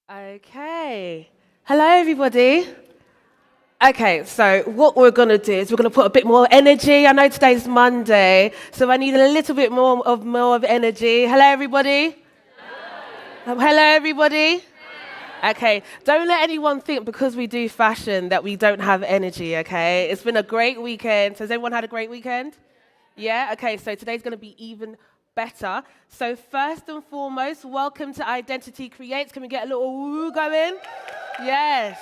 Okay. Hello, everybody. Okay, so what we're going to do is we're going to put a bit more energy. I know today's Monday, so I need a little bit more of energy. Hello, everybody. Hello, everybody. Okay, don't let anyone think because we do fashion that we don't have energy, okay? It's been a great weekend. Has everyone had a great weekend? Yeah? Okay, so today's going to be even better. So first and foremost, welcome to Identity Creates. Can we get a little woo going? Yes.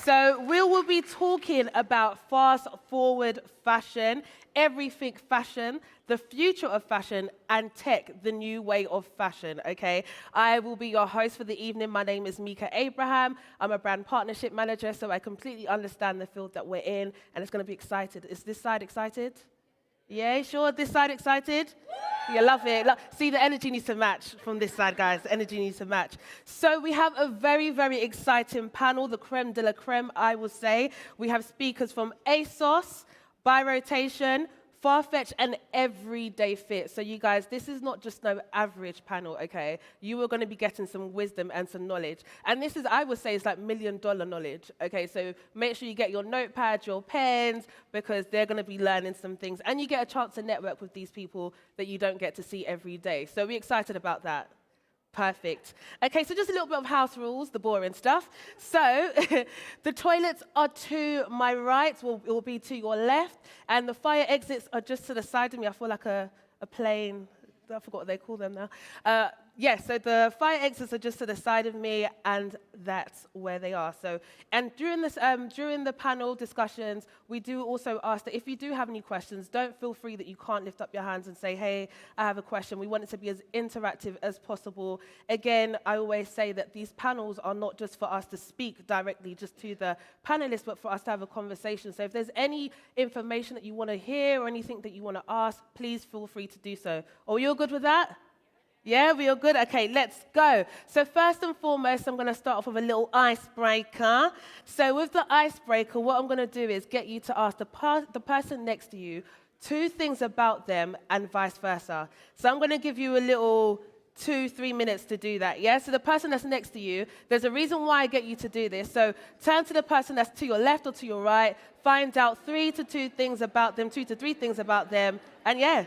So we will be talking about fast forward fashion, everything fashion, the future of fashion, and tech, the new way of fashion, okay? I will be your host for the evening. My name is Mika Abraham. I'm a brand partnership manager, so I completely understand the field that we're in, and it's going to be excited. Is this side excited? Yeah, sure? This side excited? You love it. See, the energy needs to match from this side, guys. The energy needs to match. So we have a very, very exciting panel, the creme de la creme, I will say. We have speakers from ASOS, By Rotation, Farfetch, and Everyday Fit. So you guys, this is not just no average panel, okay? You are going to be getting some wisdom and some knowledge. And this is, I would say, it's like $1,000,000 knowledge, okay? So make sure you get your notepad, your pens, because they're going to be learning some things. And you get a chance to network with these people that you don't get to see every day. So we're excited about that. Perfect. Okay, so just a little bit of house rules, the boring stuff. So the toilets are to my right, will be to your left, and the fire exits are just to the side of me. I feel like a plane. I forgot what they call them now. Yes, so the fire exits are just to the side of me, and that's where they are. So, and during the panel discussions, we do also ask that if you do have any questions, don't feel free that you can't lift up your hands and say, hey, I have a question. We want it to be as interactive as possible. Again, I always say that these panels are not just for us to speak directly just to the panelists, but for us to have a conversation. So if there's any information that you want to hear or anything that you want to ask, please feel free to do so. Are you all good with that? Yeah, we are good? Okay, let's go. So first and foremost, I'm going to start off with a little icebreaker. So with the icebreaker, what I'm going to do is get you to ask the person next to you 2 things about them and vice versa. So I'm going to give you a little 2-3 minutes to do that, yeah? So the person that's next to you, there's a reason why I get you to do this. So turn to the person that's to your left or to your right, find out 3 to 2 things about them, 2 to 3 things about them, and yeah.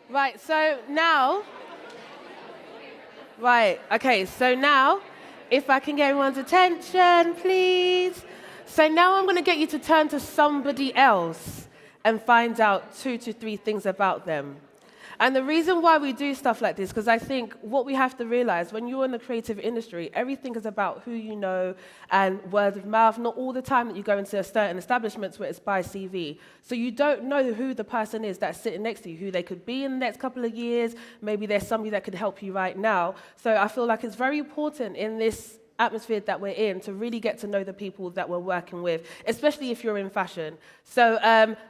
Right, so now, okay, so now, if I can get everyone's attention, please. So now I'm going to get you to turn to somebody else and find out 2 to 3 things about them. And the reason why we do stuff like this, because I think what we have to realize, when you're in the creative industry, everything is about who you know and word of mouth. Not all the time that you go into certain establishments where it's by CV. So you don't know who the person is that's sitting next to you, who they could be in the next couple of years. Maybe there's somebody that could help you right now. So I feel like it's very important in this atmosphere that we're in to really get to know the people that we're working with, especially if you're in fashion. So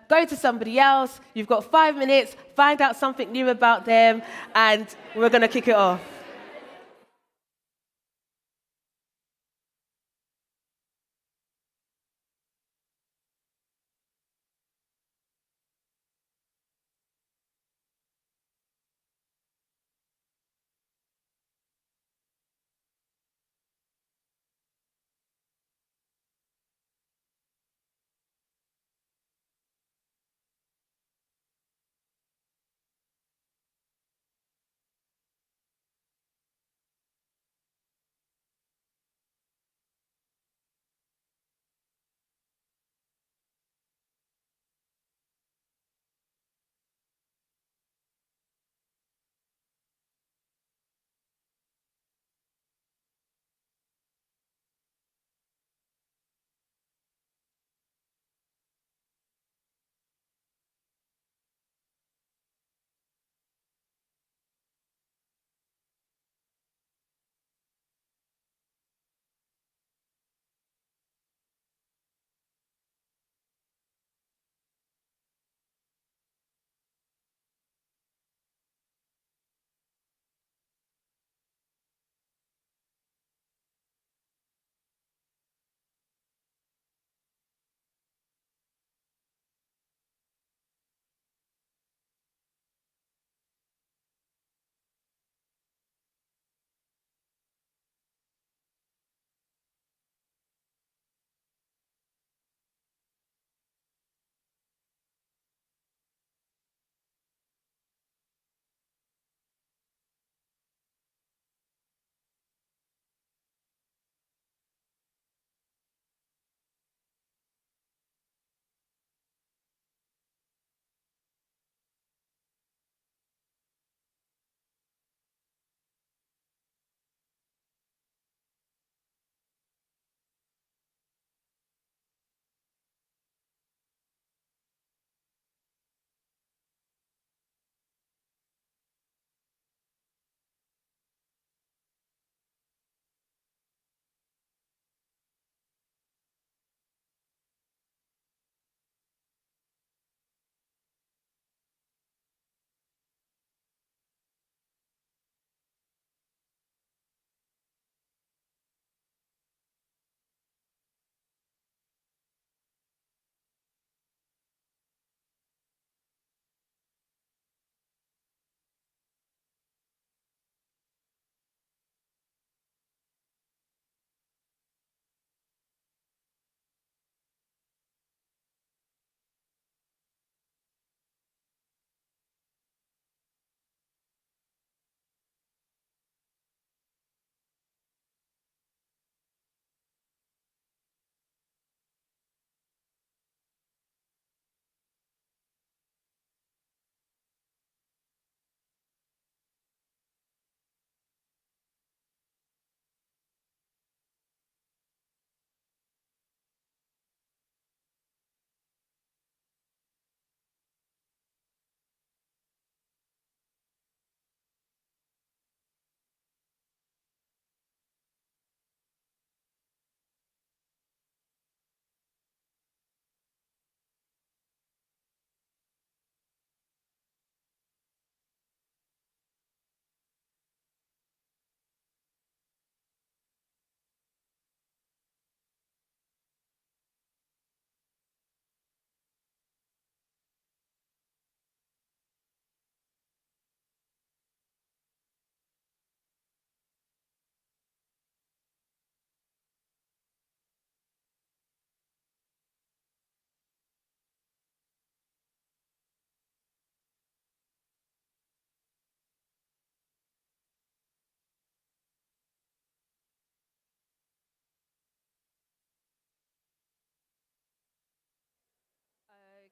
go to somebody else. You've got 5 minutes. Find out something new about them, and we're going to kick it off.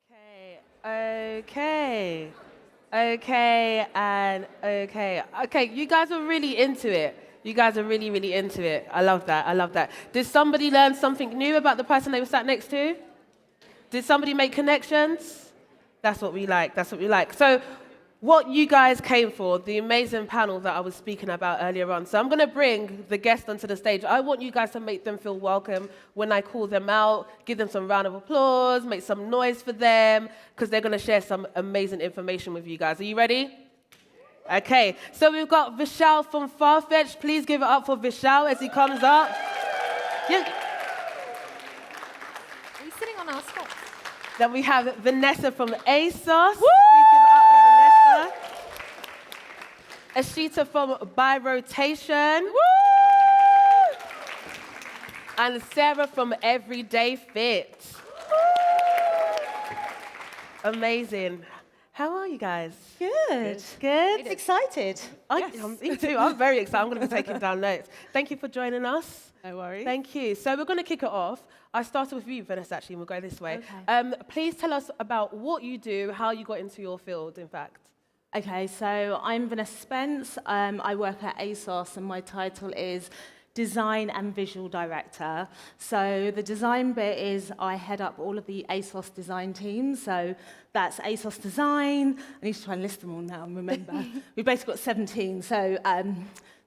Okay, okay, okay, and okay. Okay, you guys are really into it. You guys are really, really into it. I love that. I love that. Did somebody learn something new about the person they were sat next to? Did somebody make connections? That's what we like. That's what we like. So what you guys came for, the amazing panel that I was speaking about earlier on. So I'm going to bring the guests onto the stage. I want you guys to make them feel welcome when I call them out, give them some round of applause, make some noise for them, because they're going to share some amazing information with you guys. Are you ready? Okay, so we've got Vishal from Farfetch. Please give it up for Vishal as he comes up. Yeah. Are we sitting on our spots? Then we have Vanessa from ASOS. Woo! Please give it up for Vanessa. Eshita from By Rotation. Woo! And Sarah from Everyday Fit. Amazing. How are you guys? Good. Good? Excited. Me too. I'm very excited. I'm going to be taking down notes. Thank you for joining us. No worries. Thank you. So we're going to kick it off. I started with you, Vanessa, actually, and we'll go this way. Okay. Please tell us about what you do, how you got into your field, in fact. Okay, so I'm Vanessa Spence. I work at ASOS, and my title is Design and Visual Director. So the design bit is I head up all of the ASOS design teams. So that's ASOS Design. I need to try and list them all now and remember. We've basically got 17. So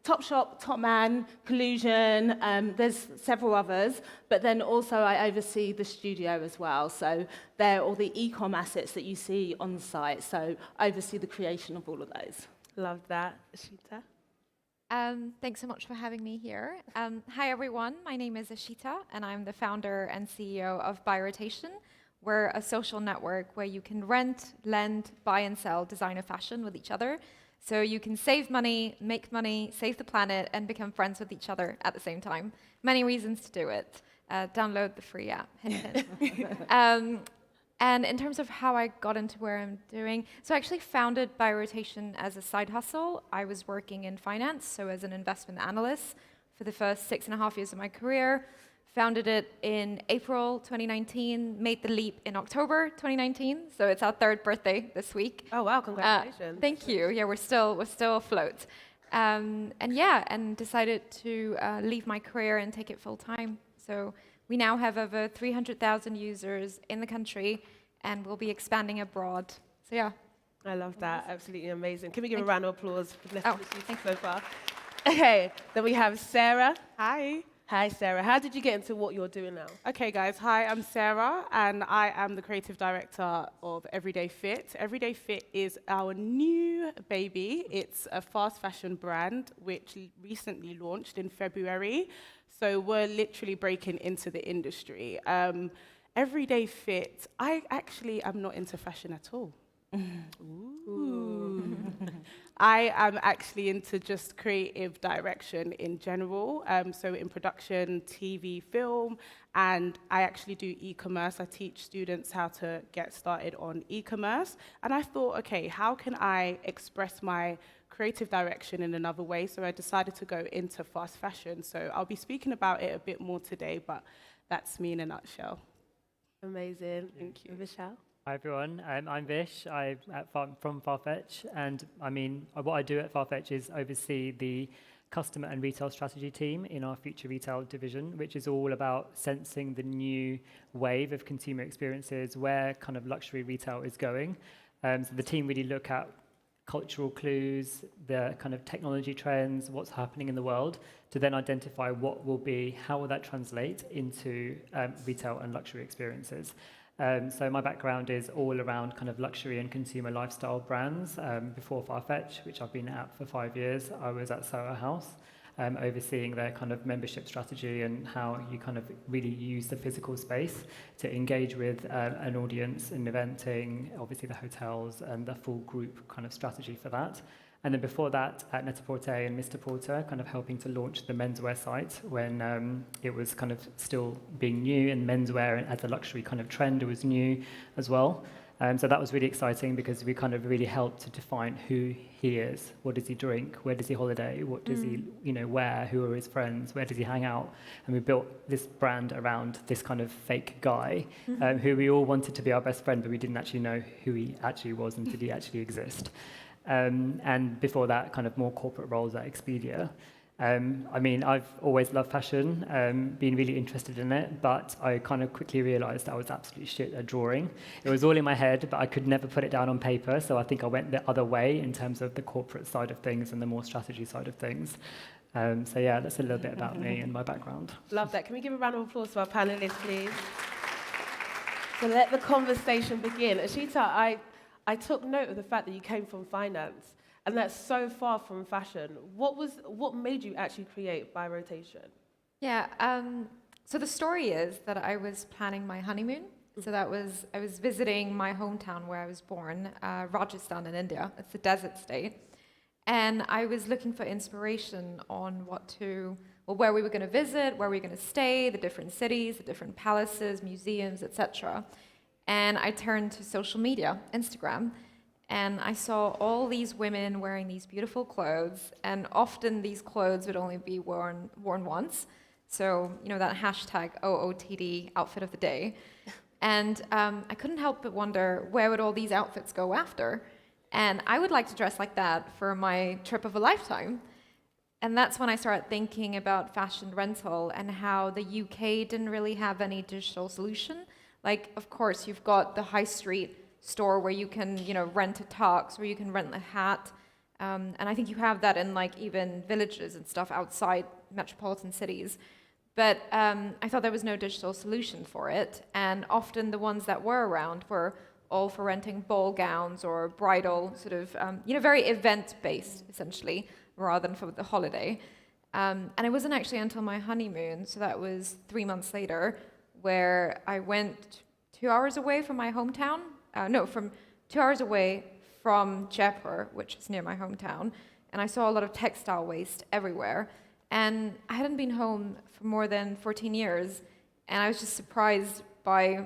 Topshop, Topman, Collusion, there's several others, but then also I oversee the studio as well. So they're all the e-com assets that you see on the site. So I oversee the creation of all of those. Love that. Eshita? Thanks so much for having me here. Hi, everyone. My name is Eshita, and I'm the founder and CEO of By Rotation. We're a social network where you can rent, lend, buy, and sell designer fashion with each other. So you can save money, make money, save the planet, and become friends with each other at the same time. Many reasons to do it. Download the free app. Hint, hint. And in terms of how I got into where I'm doing, so I actually founded By Rotation as a side hustle. I was working in finance, so as an investment analyst for the first 6.5 years of my career. Founded it in April 2019, made the leap in October 2019, so it's our 3rd birthday this week. Oh, wow, congratulations. Thank you. Yeah, we're still afloat. And decided to leave my career and take it full time. So we now have over 300,000 users in the country, and we'll be expanding abroad. So yeah. I love that. Absolutely amazing. Can we give a round of applause for Vanessa so far? Okay, then we have Sarah. Hi. Hi, Sarah. How did you get into what you're doing now? Okay, guys. Hi, I'm Sarah, and I am the creative director of Everyday Fit. Everyday Fit is our new baby. It's a fast fashion brand which recently launched in February. So we're literally breaking into the industry. Everyday Fit, I actually am not into fashion at all. Ooh. I am actually into just creative direction in general, so in production, TV, film, and I actually do e-commerce. I teach students how to get started on e-commerce, and I thought, okay, how can I express my creative direction in another way? So I decided to go into fast fashion. So I'll be speaking about it a bit more today, but that's me in a nutshell. Amazing. Thank you. Vishal? Hi everyone, I'm Vish. I'm from Farfetch, and what I do at Farfetch is oversee the customer and retail strategy team in our future retail division, which is all about sensing the new wave of consumer experiences, where kind of luxury retail is going. So the team really look at cultural clues, the kind of technology trends, what's happening in the world, to then identify what will be, how will that translate into retail and luxury experiences. So my background is all around kind of luxury and consumer lifestyle brands. Before Farfetch, which I've been at for 5 years, I was at Soho House, overseeing their kind of membership strategy and how you kind of really use the physical space to engage with an audience in eventing, obviously the hotels and the full group kind of strategy for that. And then before that, at Net-a-Porter and Mr. Porter, kind of helping to launch the menswear site when it was kind of still being new, and menswear as a luxury kind of trend was new as well. So that was really exciting because we kind of really helped to define who he is, what does he drink, where does he holiday, what does he wear, who are his friends, where does he hang out. And we built this brand around this kind of fake guy who we all wanted to be our best friend, but we didn't actually know who he actually was and did he actually exist. And before that, kind of more corporate roles at Expedia. I mean, I've always loved fashion, been really interested in it, but I kind of quickly realised I was absolutely shit at drawing. It was all in my head, but I could never put it down on paper, so I think I went the other way in terms of the corporate side of things and the more strategy side of things. So yeah, that's a little bit about me and my background. Love that. Can we give a round of applause to our panelists, please? So let the conversation begin. Eshita, I took note of the fact that you came from finance, and that's so far from fashion. What made you actually create By Rotation? Yeah, so the story is that I was planning my honeymoon. So I was visiting my hometown where I was born, Rajasthan in India. It's a desert state. And I was looking for inspiration on where we were going to visit, where we were going to stay, the different cities, the different palaces, museums, etc. And I turned to social media, Instagram, and I saw all these women wearing these beautiful clothes, and often these clothes would only be worn once. So, that hashtag OOTD, outfit of the day. And I couldn't help but wonder, where would all these outfits go after? And I would like to dress like that for my trip of a lifetime. And that's when I started thinking about fashion rental and how the UK didn't really have any digital solution. Like, of course, you've got the high street store where you can, rent a tux, where you can rent a hat. And I think you have that in even villages and stuff outside metropolitan cities. But I thought there was no digital solution for it. And often the ones that were around were all for renting ball gowns or bridal, sort of, very event-based, essentially, rather than for the holiday. And it wasn't actually until my honeymoon, so that was 3 months later, where I went 2 hours away from my hometown. From 2 hours away from Jaipur, which is near my hometown, and I saw a lot of textile waste everywhere. And I hadn't been home for more than 14 years, and I was just surprised by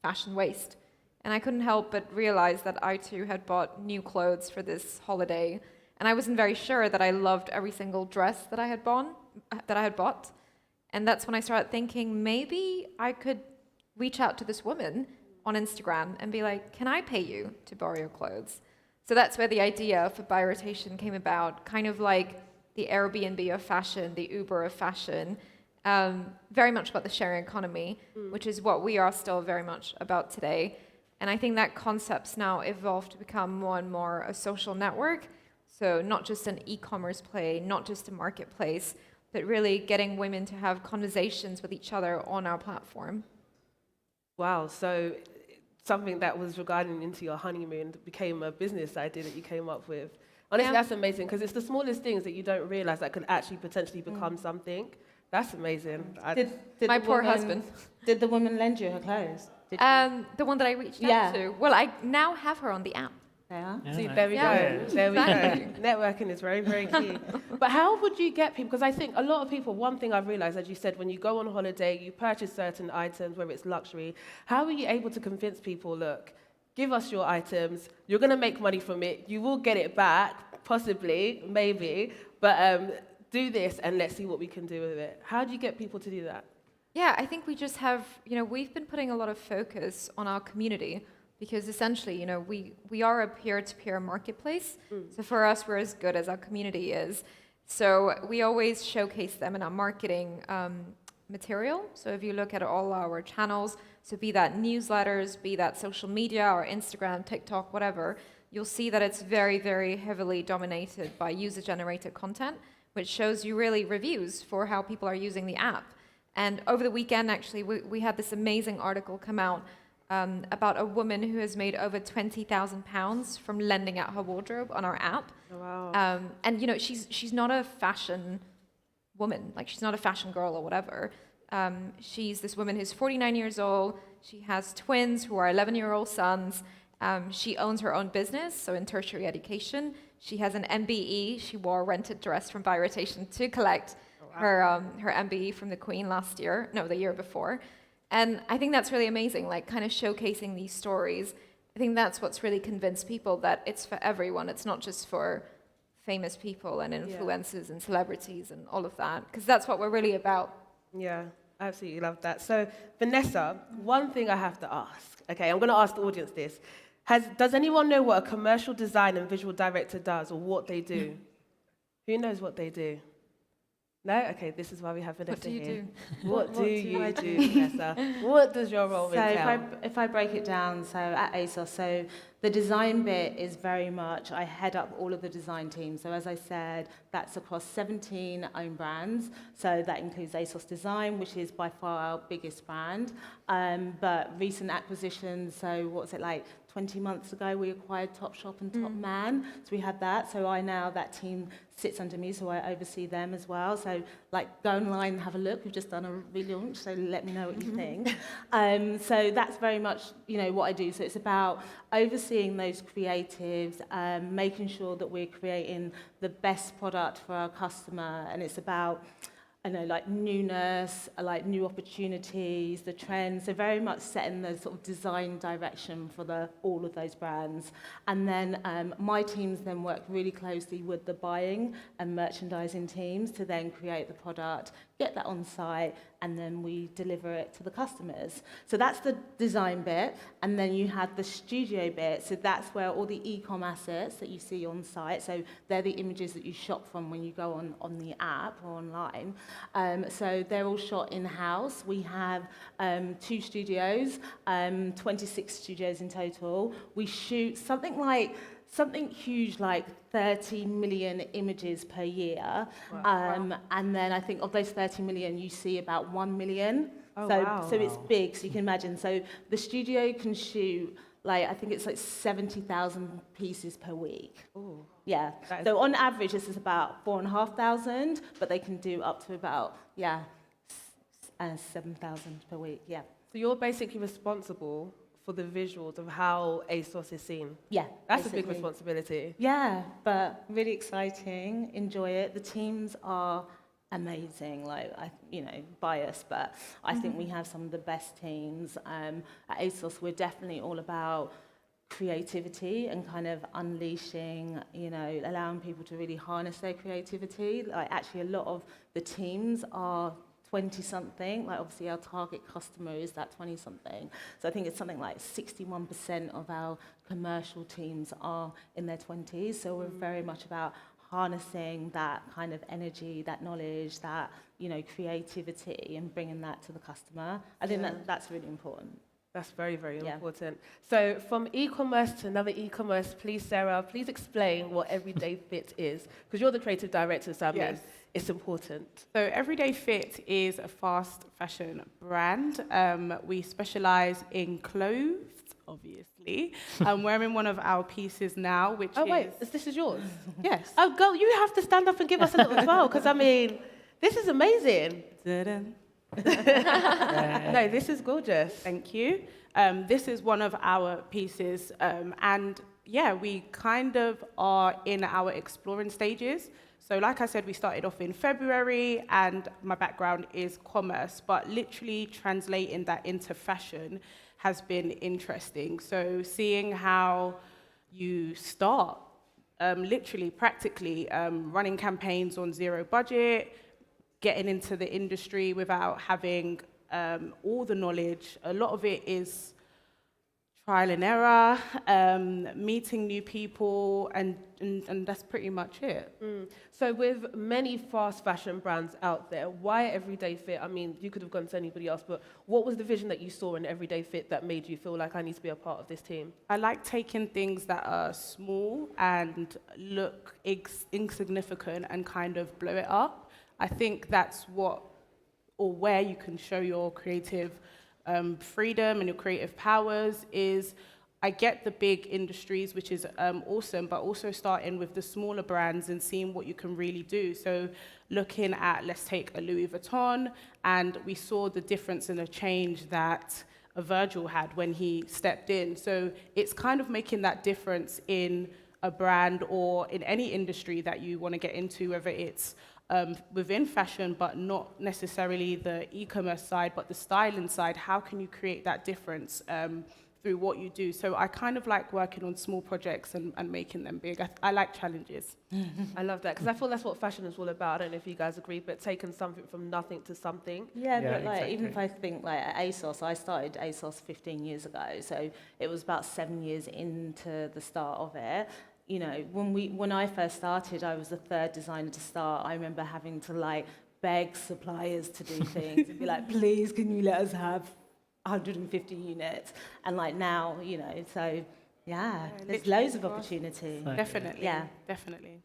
fashion waste. And I couldn't help but realize that I too had bought new clothes for this holiday, and I wasn't very sure that I loved every single dress that I had bought. And that's when I started thinking, maybe I could reach out to this woman on Instagram and be like, can I pay you to borrow your clothes? So that's where the idea for By Rotation came about, kind of like the Airbnb of fashion, the Uber of fashion, very much about the sharing economy, which is what we are still very much about today. And I think that concept's now evolved to become more and more a social network. So not just an e-commerce play, not just a marketplace, but really getting women to have conversations with each other on our platform. Wow, so something that was regarding into your honeymoon became a business idea that you came up with. Honestly, that's amazing, because it's the smallest things that you don't realize that could actually potentially become something. That's amazing. Did My poor husband. Did the woman lend you her clothes? The one that I reached out to. Well, I now have her on the app. Yeah. See, there we go. There we go. Networking is very, very key. But how would you get people? Because I think a lot of people, one thing I've realized, as you said, when you go on holiday, you purchase certain items, whether it's luxury, how are you able to convince people, look, give us your items, you're going to make money from it, you will get it back, possibly, maybe, but do this and let's see what we can do with it. How do you get people to do that? Yeah, I think we just have, we've been putting a lot of focus on our community, because essentially, we are a peer-to-peer marketplace. So for us, we're as good as our community is. So we always showcase them in our marketing material. So if you look at all our channels, so be that newsletters, be that social media or Instagram, TikTok, whatever, you'll see that it's very, very heavily dominated by user-generated content, which shows you really reviews for how people are using the app. And over the weekend, actually, we had this amazing article come out about a woman who has made over £20,000 from lending out her wardrobe on our app. Oh, wow. And she's not a fashion woman, like she's not a fashion girl or whatever. She's this woman who's 49 years old. She has twins who are 11-year-old sons. She owns her own business, so in tertiary education. She has an MBE. She wore a rented dress from By Rotation to collect her MBE from the Queen the year before. And I think that's really amazing, like kind of showcasing these stories. I think that's what's really convinced people that it's for everyone. It's not just for famous people and influencers and celebrities and all of that, because that's what we're really about. Yeah, absolutely love that. So, Vanessa, one thing I have to ask. Okay, I'm going to ask the audience this. Does anyone know what a commercial design and visual director does or what they do? Who knows what they do? No? Okay, this is why we have Vanessa What do you here. do? What do do you I do, Vanessa? What does your role So entail? if I break it down, so at ASOS, so the design bit is very much, I head up all of the design teams. So as I said, that's across 17 own brands. So that includes ASOS Design, which is by far our biggest brand. But recent acquisitions, so what's it like, 20 months ago, we acquired Topshop and Topman. So we had that. So that team sits under me, so I oversee them as well. So like go online and have a look. We've just done a relaunch, so let me know what you think. So that's very much, what I do. So it's about overseeing those creatives, making sure that we're creating the best product for our customer. And it's about, like newness, like new opportunities, the trends. So very much setting the sort of design direction for all of those brands. And then my teams then work really closely with the buying and merchandising teams to then create the product, get that on site, and then we deliver it to the customers. So that's the design bit. And then you had the studio bit. So that's where all the e-com assets that you see on site, so they're the images that you shop from when you go on the app or online. So they're all shot in-house. We have 2 studios, 26 studios in total. We shoot something huge like 30 million images per year. Wow. And then I think of those 30 million, you see about 1 million. Oh, so, wow. so it's big, so you can imagine. So the studio can shoot, I think it's like 70,000 pieces per week. Ooh. Yeah. That is So on average, this is about 4,500, but they can do up to about, 7,000 per week. Yeah. So you're basically responsible for the visuals of how ASOS is seen. Yeah. That's a big basically. responsibility. Yeah, but really exciting. Enjoy it. The teams are amazing. Biased, but I think we have some of the best teams. At ASOS, we're definitely all about creativity and kind of unleashing, allowing people to really harness their creativity. Actually, a lot of the teams are 20-something, obviously our target customer is that 20-something. So I think it's something like 61% of our commercial teams are in their 20s. So we're very much about harnessing that kind of energy, that knowledge, that, creativity and bringing that to the customer. I think that's really important. That's very, very Yeah. important. So from e-commerce to another e-commerce, please, Sarah, please explain what Everyday Fit is. Because you're the creative director, so I mean, Yes. it's important. So Everyday Fit is a fast fashion brand. We specialize in clothes, obviously. I'm wearing one of our pieces now, which Oh, is... wait, this is yours? Yes. Oh, girl, you have to stand up and give us a little twirl, because I mean, this is amazing. No, this is gorgeous. Thank you. This is one of our pieces, and we kind of are in our exploring stages. So like I said, we started off in February, and my background is commerce, but literally translating that into fashion has been interesting. So seeing how you start, literally, practically, running campaigns on zero budget, getting into the industry without having all the knowledge. A lot of it is trial and error, meeting new people, and that's pretty much it. So with many fast fashion brands out there, why Everyday Fit? I mean, you could have gone to anybody else, but what was the vision that you saw in Everyday Fit that made you feel like I need to be a part of this team? I like taking things that are small and look insignificant and kind of blow it up. I think that's where you can show your creative freedom and your creative powers is. I get the big industries, which is awesome, but also starting with the smaller brands and seeing what you can really do. So looking at, let's take a Louis Vuitton, and we saw the difference and the change that a Virgil had when he stepped in. So it's kind of making that difference in a brand or in any industry that you want to get into, whether it's within fashion, but not necessarily the e-commerce side, but the styling side. How can you create that difference through what you do? So I kind of like working on small projects and making them big. I like challenges. I love that, because I feel that's what fashion is all about. I don't know if you guys agree, but taking something from nothing to something. Yeah, Yeah, but exactly. even if I think at ASOS, I started ASOS 15 years ago, so it was about 7 years into the start of it. When I first started, I was the third designer to start. I remember having to beg suppliers to do things and be like, please, can you let us have 150 units? And like now, you know, so yeah, there's literally loads of for us. opportunity. Definitely. Yeah. Definitely.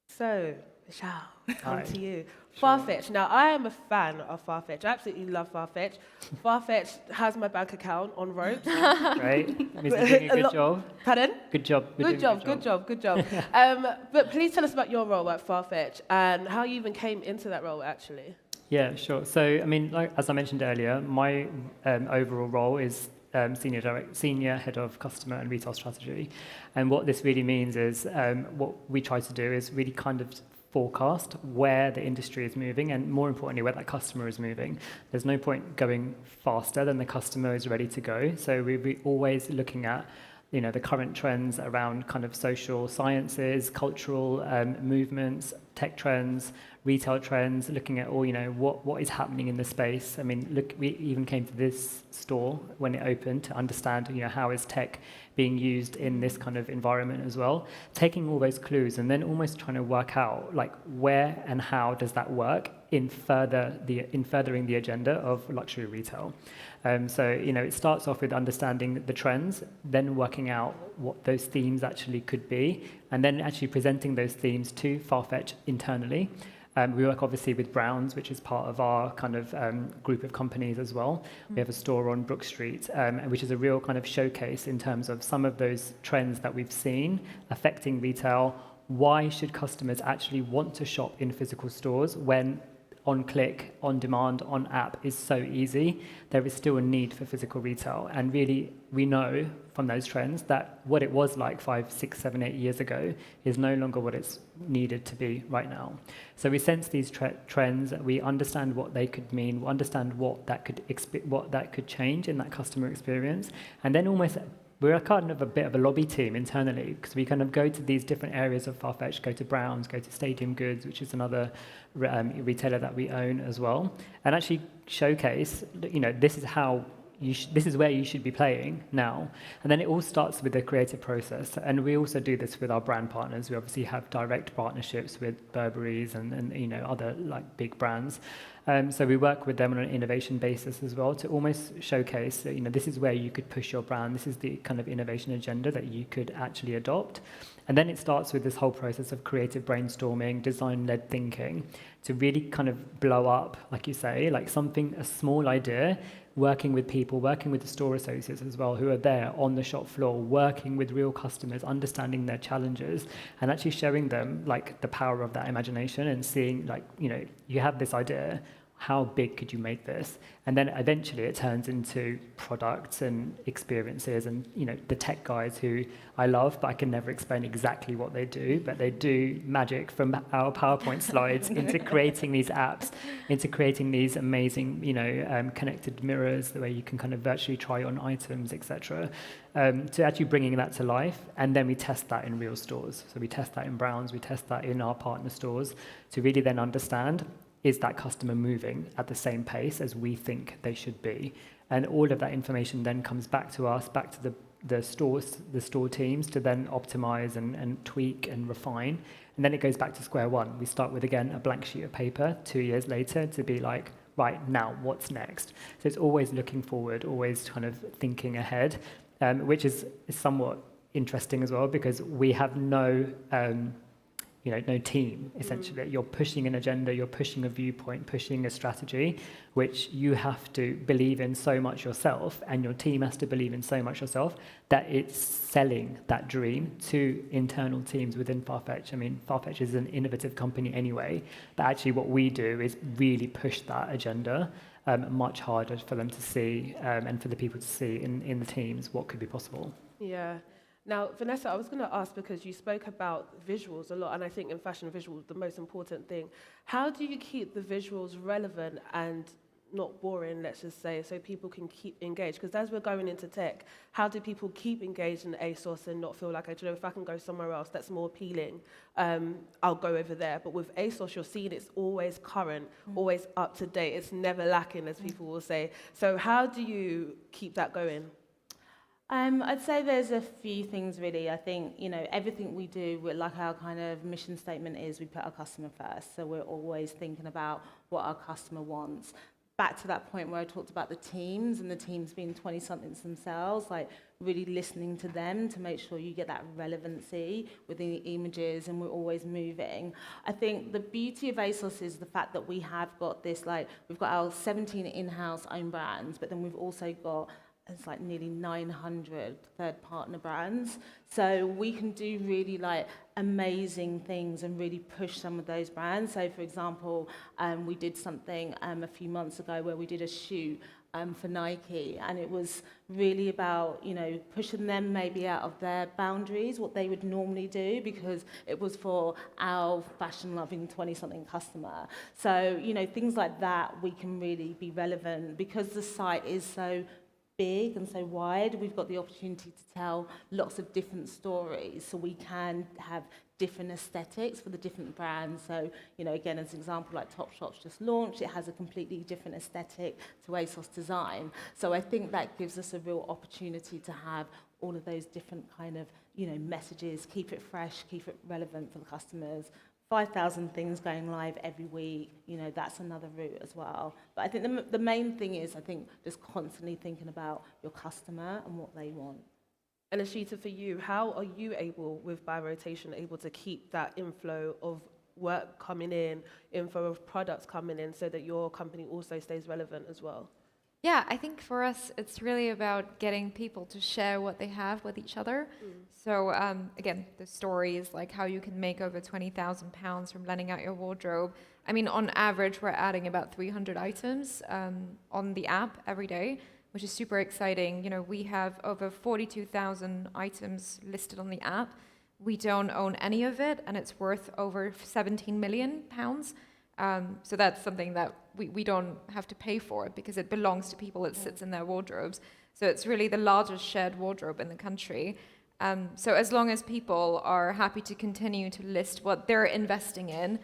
So, Vishal, come Hi. to you. Farfetch. Now, I am a fan of Farfetch. I absolutely love Farfetch. Farfetch has my bank account on ropes. Right? That means you're doing a good job. Pardon? Good job. We're doing a Good job. But please tell us about your role at Farfetch and how you even came into that role, actually. Yeah, sure. So, I mean, like, as I mentioned earlier, my overall role is senior head of customer and retail strategy. And what this really means is what we try to do is really kind of forecast where the industry is moving and, more importantly, where that customer is moving. There's no point going faster than the customer is ready to go. So we're always looking at the current trends around kind of social sciences, cultural movements, tech trends, retail trends, looking at all, what is happening in the space. I mean, look, we even came to this store when it opened to understand, how is tech being used in this kind of environment as well. Taking all those clues and then almost trying to work out, like, where and how does that work in furthering the agenda of luxury retail. So, it starts off with understanding the trends, then working out what those themes actually could be, and then actually presenting those themes to Farfetch internally. We work obviously with Browns, which is part of our kind of group of companies as well. We have a store on Brook Street, which is a real kind of showcase in terms of some of those trends that we've seen affecting retail. Why should customers actually want to shop in physical stores when on click, on demand, on app is so easy? There is still a need for physical retail. And really, we know from those trends that what it was like 5, 6, 7, 8 years ago is no longer what it's needed to be right now. So we sense these trends, we understand what they could mean, we understand what that could change in that customer experience, and then almost we're kind of a bit of a lobby team internally, because we kind of go to these different areas of Farfetch, go to Browns, go to Stadium Goods, which is another retailer that we own as well, and actually showcase, this is how this is where you should be playing now. And then it all starts with the creative process. And we also do this with our brand partners. We obviously have direct partnerships with Burberry's and other like big brands. So we work with them on an innovation basis as well to almost showcase that, this is where you could push your brand. This is the kind of innovation agenda that you could actually adopt. And then it starts with this whole process of creative brainstorming, design-led thinking to really kind of blow up, like you say, like a small idea, working with people, working with the store associates as well, who are there on the shop floor, working with real customers, understanding their challenges, and actually showing them like the power of that imagination and seeing like, you have this idea, how big could you make this? And then eventually it turns into products and experiences and, the tech guys who I love, but I can never explain exactly what they do, but they do magic from our PowerPoint slides into creating these apps, into creating these amazing, connected mirrors, the way you can kind of virtually try on items, etc. To actually bringing that to life. And then we test that in real stores. So we test that in Browns, we test that in our partner stores to really then understand, is that customer moving at the same pace as we think they should be? And all of that information then comes back to us, back to the store teams to then optimize and tweak and refine. And then it goes back to square one. We start with, again, a blank sheet of paper 2 years later to be like, right, now what's next? So it's always looking forward, always kind of thinking ahead, which is somewhat interesting as well, because we have no team, essentially. You're pushing an agenda, you're pushing a viewpoint, pushing a strategy, which you have to believe in so much yourself, and your team has to believe in so much yourself, that it's selling that dream to internal teams within Farfetch. I mean, Farfetch is an innovative company anyway, but actually what we do is really push that agenda much harder for them to see, and for the people to see in the teams what could be possible. Yeah. Now, Vanessa, I was going to ask, because you spoke about visuals a lot, and I think in fashion, visuals the most important thing. How do you keep the visuals relevant and not boring, let's just say, so people can keep engaged? Because as we're going into tech, how do people keep engaged in ASOS and not feel like, if I can go somewhere else that's more appealing, I'll go over there. But with ASOS, you're seeing it's always current, always up to date. It's never lacking, as people will say. So how do you keep that going? I'd say there's a few things really. I think, everything we do, like our kind of mission statement is we put our customer first. So we're always thinking about what our customer wants. Back to that point where I talked about the teams and the teams being 20-somethings themselves, like really listening to them to make sure you get that relevancy within the images, and we're always moving. I think the beauty of ASOS is the fact that we have got this, we've got our 17 in-house own brands, but then we've also got it's like nearly 900 third partner brands. So we can do really amazing things and really push some of those brands. So for example, we did something a few months ago where we did a shoot for Nike, and it was really about, pushing them maybe out of their boundaries, what they would normally do, because it was for our fashion-loving 20-something customer. So, things like that, we can really be relevant because the site is so big and so wide. We've got the opportunity to tell lots of different stories, so we can have different aesthetics for the different brands. So, again, as an example, like Topshop's just launched, it has a completely different aesthetic to ASOS design. So I think that gives us a real opportunity to have all of those different kind of, messages, keep it fresh, keep it relevant for the customers. 5,000 things going live every week, that's another route as well. But I think the main thing is, just constantly thinking about your customer and what they want. And Eshita, for you, how are you able, with By Rotation, able to keep that inflow of work coming in, inflow of products coming in, so that your company also stays relevant as well? Yeah, I think for us, it's really about getting people to share what they have with each other. So again, the stories, like how you can make over £20,000 from lending out your wardrobe. I mean, on average, we're adding about 300 items on the app every day, which is super exciting. We have over 42,000 items listed on the app. We don't own any of it, and it's worth over £17 million. So that's something that we don't have to pay for it because it belongs to people. It sits in their wardrobes. So it's really the largest shared wardrobe in the country. So as long as people are happy to continue to list what they're investing in,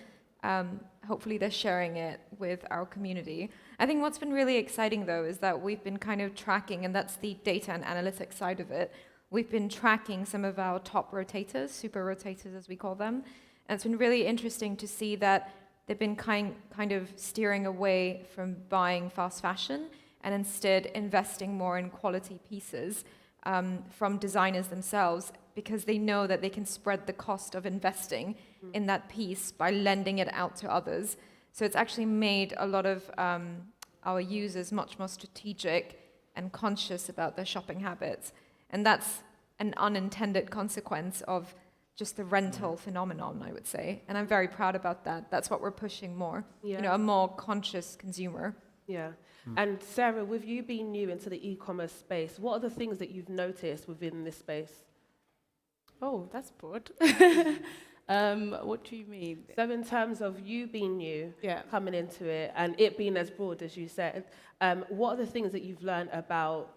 hopefully they're sharing it with our community. I think what's been really exciting, though, is that we've been kind of tracking, and that's the data and analytics side of it. We've been tracking some of our top rotators, super rotators as we call them. And it's been really interesting to see that they've been kind of steering away from buying fast fashion and instead investing more in quality pieces from designers themselves, because they know that they can spread the cost of investing in that piece by lending it out to others. So it's actually made a lot of our users much more strategic and conscious about their shopping habits. And that's an unintended consequence of just the rental phenomenon, I would say. And I'm very proud about that. That's what we're pushing more, a more conscious consumer. Yeah. And Sarah, with you being new into the e-commerce space, what are the things that you've noticed within this space? Oh, that's broad. What do you mean? So in terms of you being new, coming into it, and it being as broad as you said, what are the things that you've learned about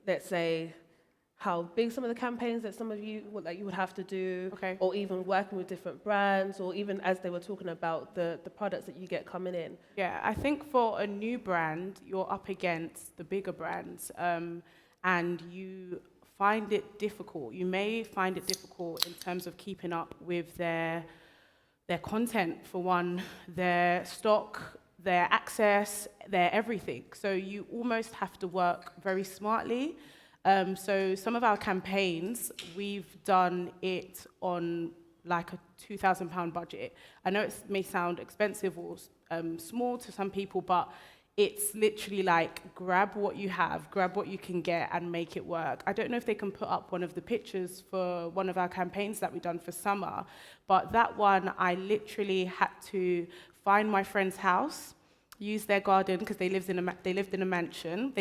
let's say, how big some of the campaigns that some of you would have to do, or even working with different brands, or even as they were talking about the products that you get coming in? Yeah, I think for a new brand, you're up against the bigger brands, and you find it difficult. You may find it difficult in terms of keeping up with their content, for one, their stock, their access, their everything. So you almost have to work very smartly. So some of our campaigns, we've done it on like a £2,000 budget. I know it may sound expensive or small to some people, but it's literally like grab what you have, grab what you can get and make it work. I don't know if they can put up one of the pictures for one of our campaigns that we've done for summer, but that one I literally had to find my friend's house, use their garden because they live in a mansion,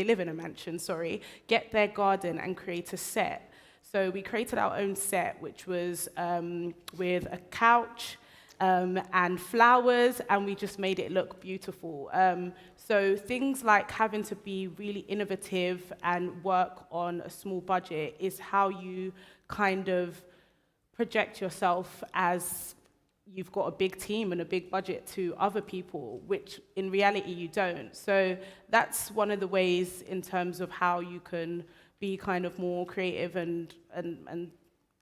get their garden and create a set. So we created our own set, which was with a couch and flowers, and we just made it look beautiful. So things like having to be really innovative and work on a small budget is how you kind of project yourself as you've got a big team and a big budget to other people, which in reality you don't. So that's one of the ways in terms of how you can be kind of more creative and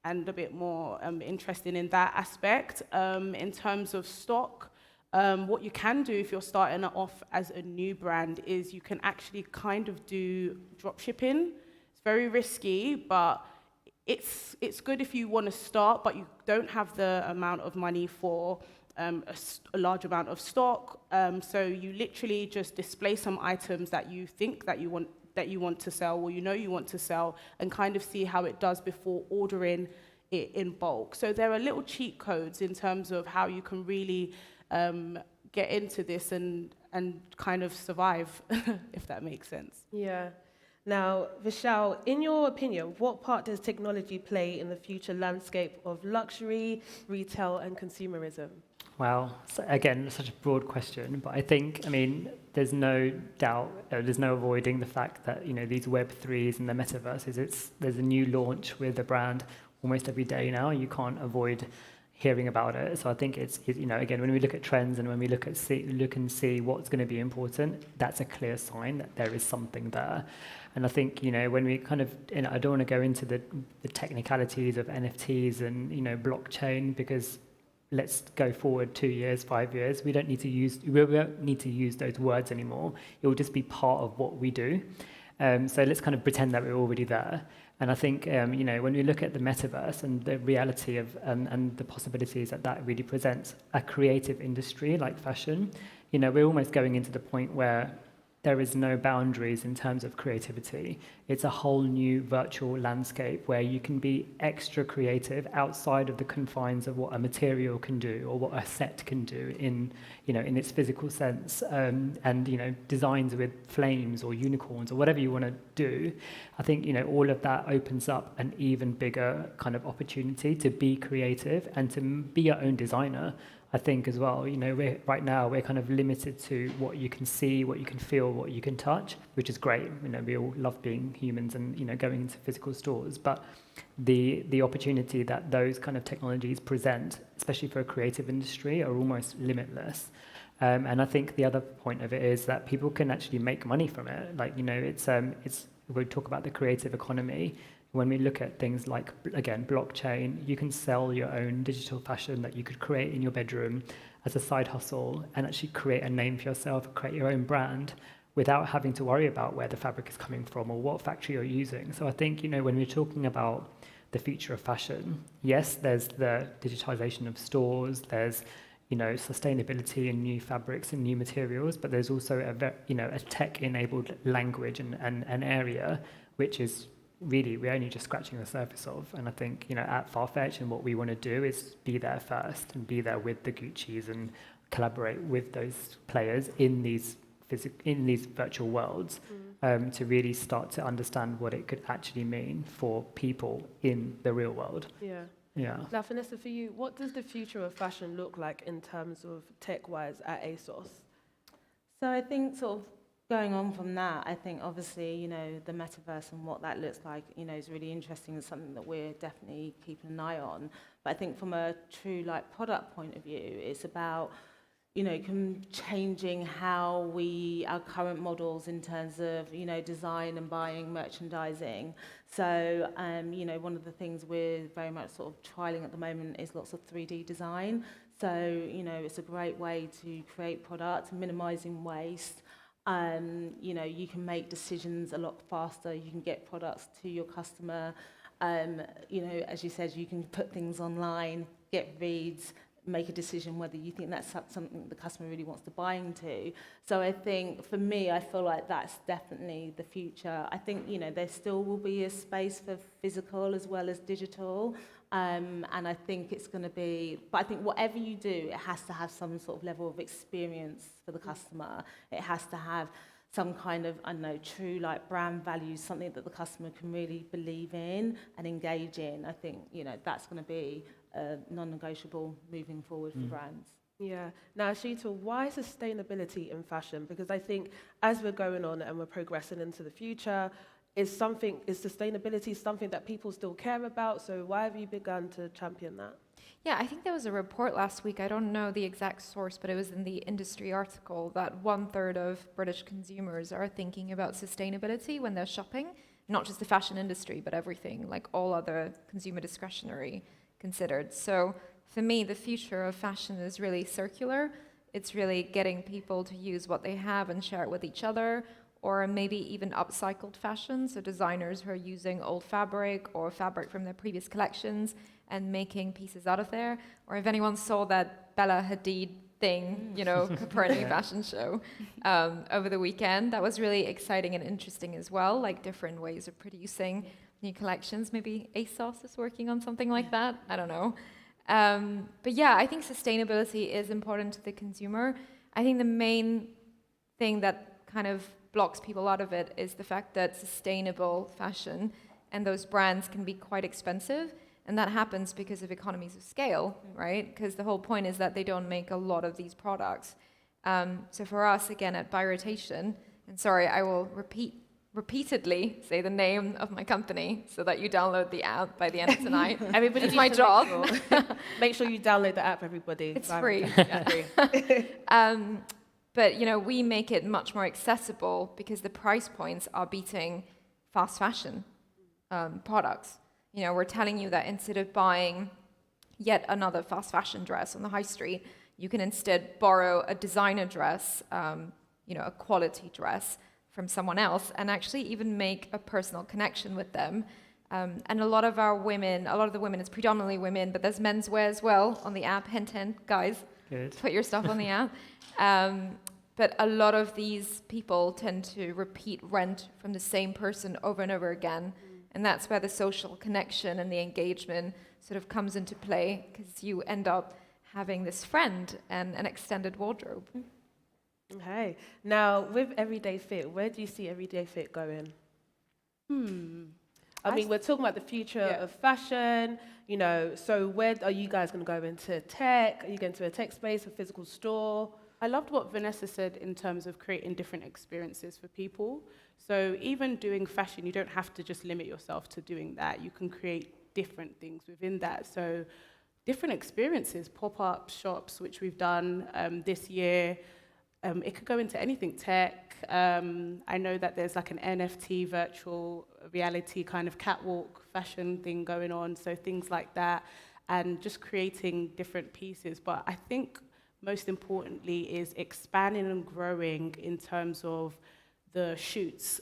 a bit more interesting in that aspect. In terms of stock, what you can do if you're starting off as a new brand is you can actually kind of do drop shipping. It's very risky, but it's good if you want to start, but you don't have the amount of money for a large amount of stock. So you literally just display some items that you think that you want to sell, or you want to sell, and kind of see how it does before ordering it in bulk. So there are little cheat codes in terms of how you can really get into this and kind of survive, if that makes sense. Yeah. Now, Vishal, in your opinion, what part does technology play in the future landscape of luxury, retail, and consumerism? Well, so again, such a broad question, but I think, there's no doubt, there's no avoiding the fact that, these Web3s and the metaverses, there's a new launch with a brand almost every day now. You can't avoid hearing about it. So I think it's again, when we look at trends and when we look and see what's going to be important, that's a clear sign that there is something there. And I think, when we kind of, I don't want to go into the technicalities of NFTs and, blockchain, because let's go forward 2 years, 5 years. We won't need to use those words anymore. It will just be part of what we do. So let's kind of pretend that we're already there. And I think, when we look at the metaverse and the reality of and the possibilities that really presents a creative industry like fashion, we're almost going into the point where there is no boundaries in terms of creativity. It's a whole new virtual landscape where you can be extra creative outside of the confines of what a material can do or what a set can do in its physical sense. And designs with flames or unicorns or whatever you want to do. I think all of that opens up an even bigger kind of opportunity to be creative and to be your own designer. I think as well, right now we're kind of limited to what you can see, what you can feel, what you can touch, which is great. We all love being humans and going into physical stores. But the opportunity that those kind of technologies present, especially for a creative industry, are almost limitless. And I think the other point of it is that people can actually make money from it. Like it's we talk about the creative economy. When we look at things like, again, blockchain, you can sell your own digital fashion that you could create in your bedroom as a side hustle and actually create a name for yourself, create your own brand without having to worry about where the fabric is coming from or what factory you're using. So I think, when we're talking about the future of fashion, yes, there's the digitization of stores, there's sustainability and new fabrics and new materials, but there's also a tech-enabled language and an area which is really we're only just scratching the surface of. And I think at Farfetch, and what we want to do is be there first and be there with the Gucci's and collaborate with those players in these virtual worlds, to really start to understand what it could actually mean for people in the real world. Yeah. Now, Vanessa, for you, what does the future of fashion look like in terms of tech-wise at ASOS? So I think sort of going on from that, I think obviously, the metaverse and what that looks like, is really interesting and something that we're definitely keeping an eye on. But I think from a true product point of view, it's about, changing how our current models in terms of, design and buying, merchandising. So, one of the things we're very much sort of trialing at the moment is lots of 3D design. So, it's a great way to create products, minimizing waste. You can make decisions a lot faster. You can get products to your customer. As you said, you can put things online, get reads, make a decision whether you think that's something the customer really wants to buy into. So I think, for me, I feel like that's definitely the future. I think, there still will be a space for physical as well as digital. And I think it's going to be, but I think whatever you do, it has to have some sort of level of experience for the customer. It has to have some kind of, true brand values, something that the customer can really believe in and engage in. I think, that's going to be non-negotiable moving forward for brands. Yeah. Now, Eshita, why sustainability in fashion? Because I think as we're going on and we're progressing into the future, is sustainability something that people still care about? So why have you begun to champion that? Yeah, I think there was a report last week, I don't know the exact source, but it was in the industry article, that 1/3 of British consumers are thinking about sustainability when they're shopping. not just the fashion industry, but everything, like all other consumer discretionary considered. So for me, the future of fashion is really circular. It's really getting people to use what they have and share it with each other, or maybe even upcycled fashion, so designers who are using old fabric or fabric from their previous collections and making pieces out of there. Or if anyone saw that Bella Hadid thing, you know, Capri fashion show over the weekend, that was really exciting and interesting as well, like different ways of producing new collections. Maybe ASOS is working on something like that, I don't know. But yeah, I think sustainability is important to the consumer. I think the main thing that kind of blocks people out of it is the fact that sustainable fashion and those brands can be quite expensive. And that happens because of economies of scale, right? Because the whole point is that they don't make a lot of these products. So for us, again, at By Rotation, and sorry, I will repeatedly say the name of my company so that you download the app by the end of tonight. Everybody, it's my job. Make sure you download the app, everybody. It's free. But you know, we make it much more accessible because the price points are beating fast fashion products. You know, we're telling you that instead of buying yet another fast fashion dress on the high street, you can instead borrow a designer dress, you know, a quality dress from someone else, and actually even make a personal connection with them. And a lot of the women, it's predominantly women, but there's menswear as well on the app. Hint, hint, guys, Good. put your stuff on the app. But a lot of these people tend to repeat rent from the same person over and over again. And that's where the social connection and the engagement sort of comes into play, because you end up having this friend and an extended wardrobe. Okay. Now, with Everyday Fit, where do you see Everyday Fit going? I mean, we're talking about the future of fashion, you know, so where are you guys going to go into tech? Are you going to a tech space, a physical store? I loved what Vanessa said in terms of creating different experiences for people. So even doing fashion, you don't have to just limit yourself to doing that. You can create different things within that. So different experiences, pop-up shops, which we've done this year. It could go into anything tech. I know that there's like an NFT virtual reality kind of catwalk fashion thing going on. So things like that, and just creating different pieces. But I think most importantly is expanding and growing in terms of the shoots,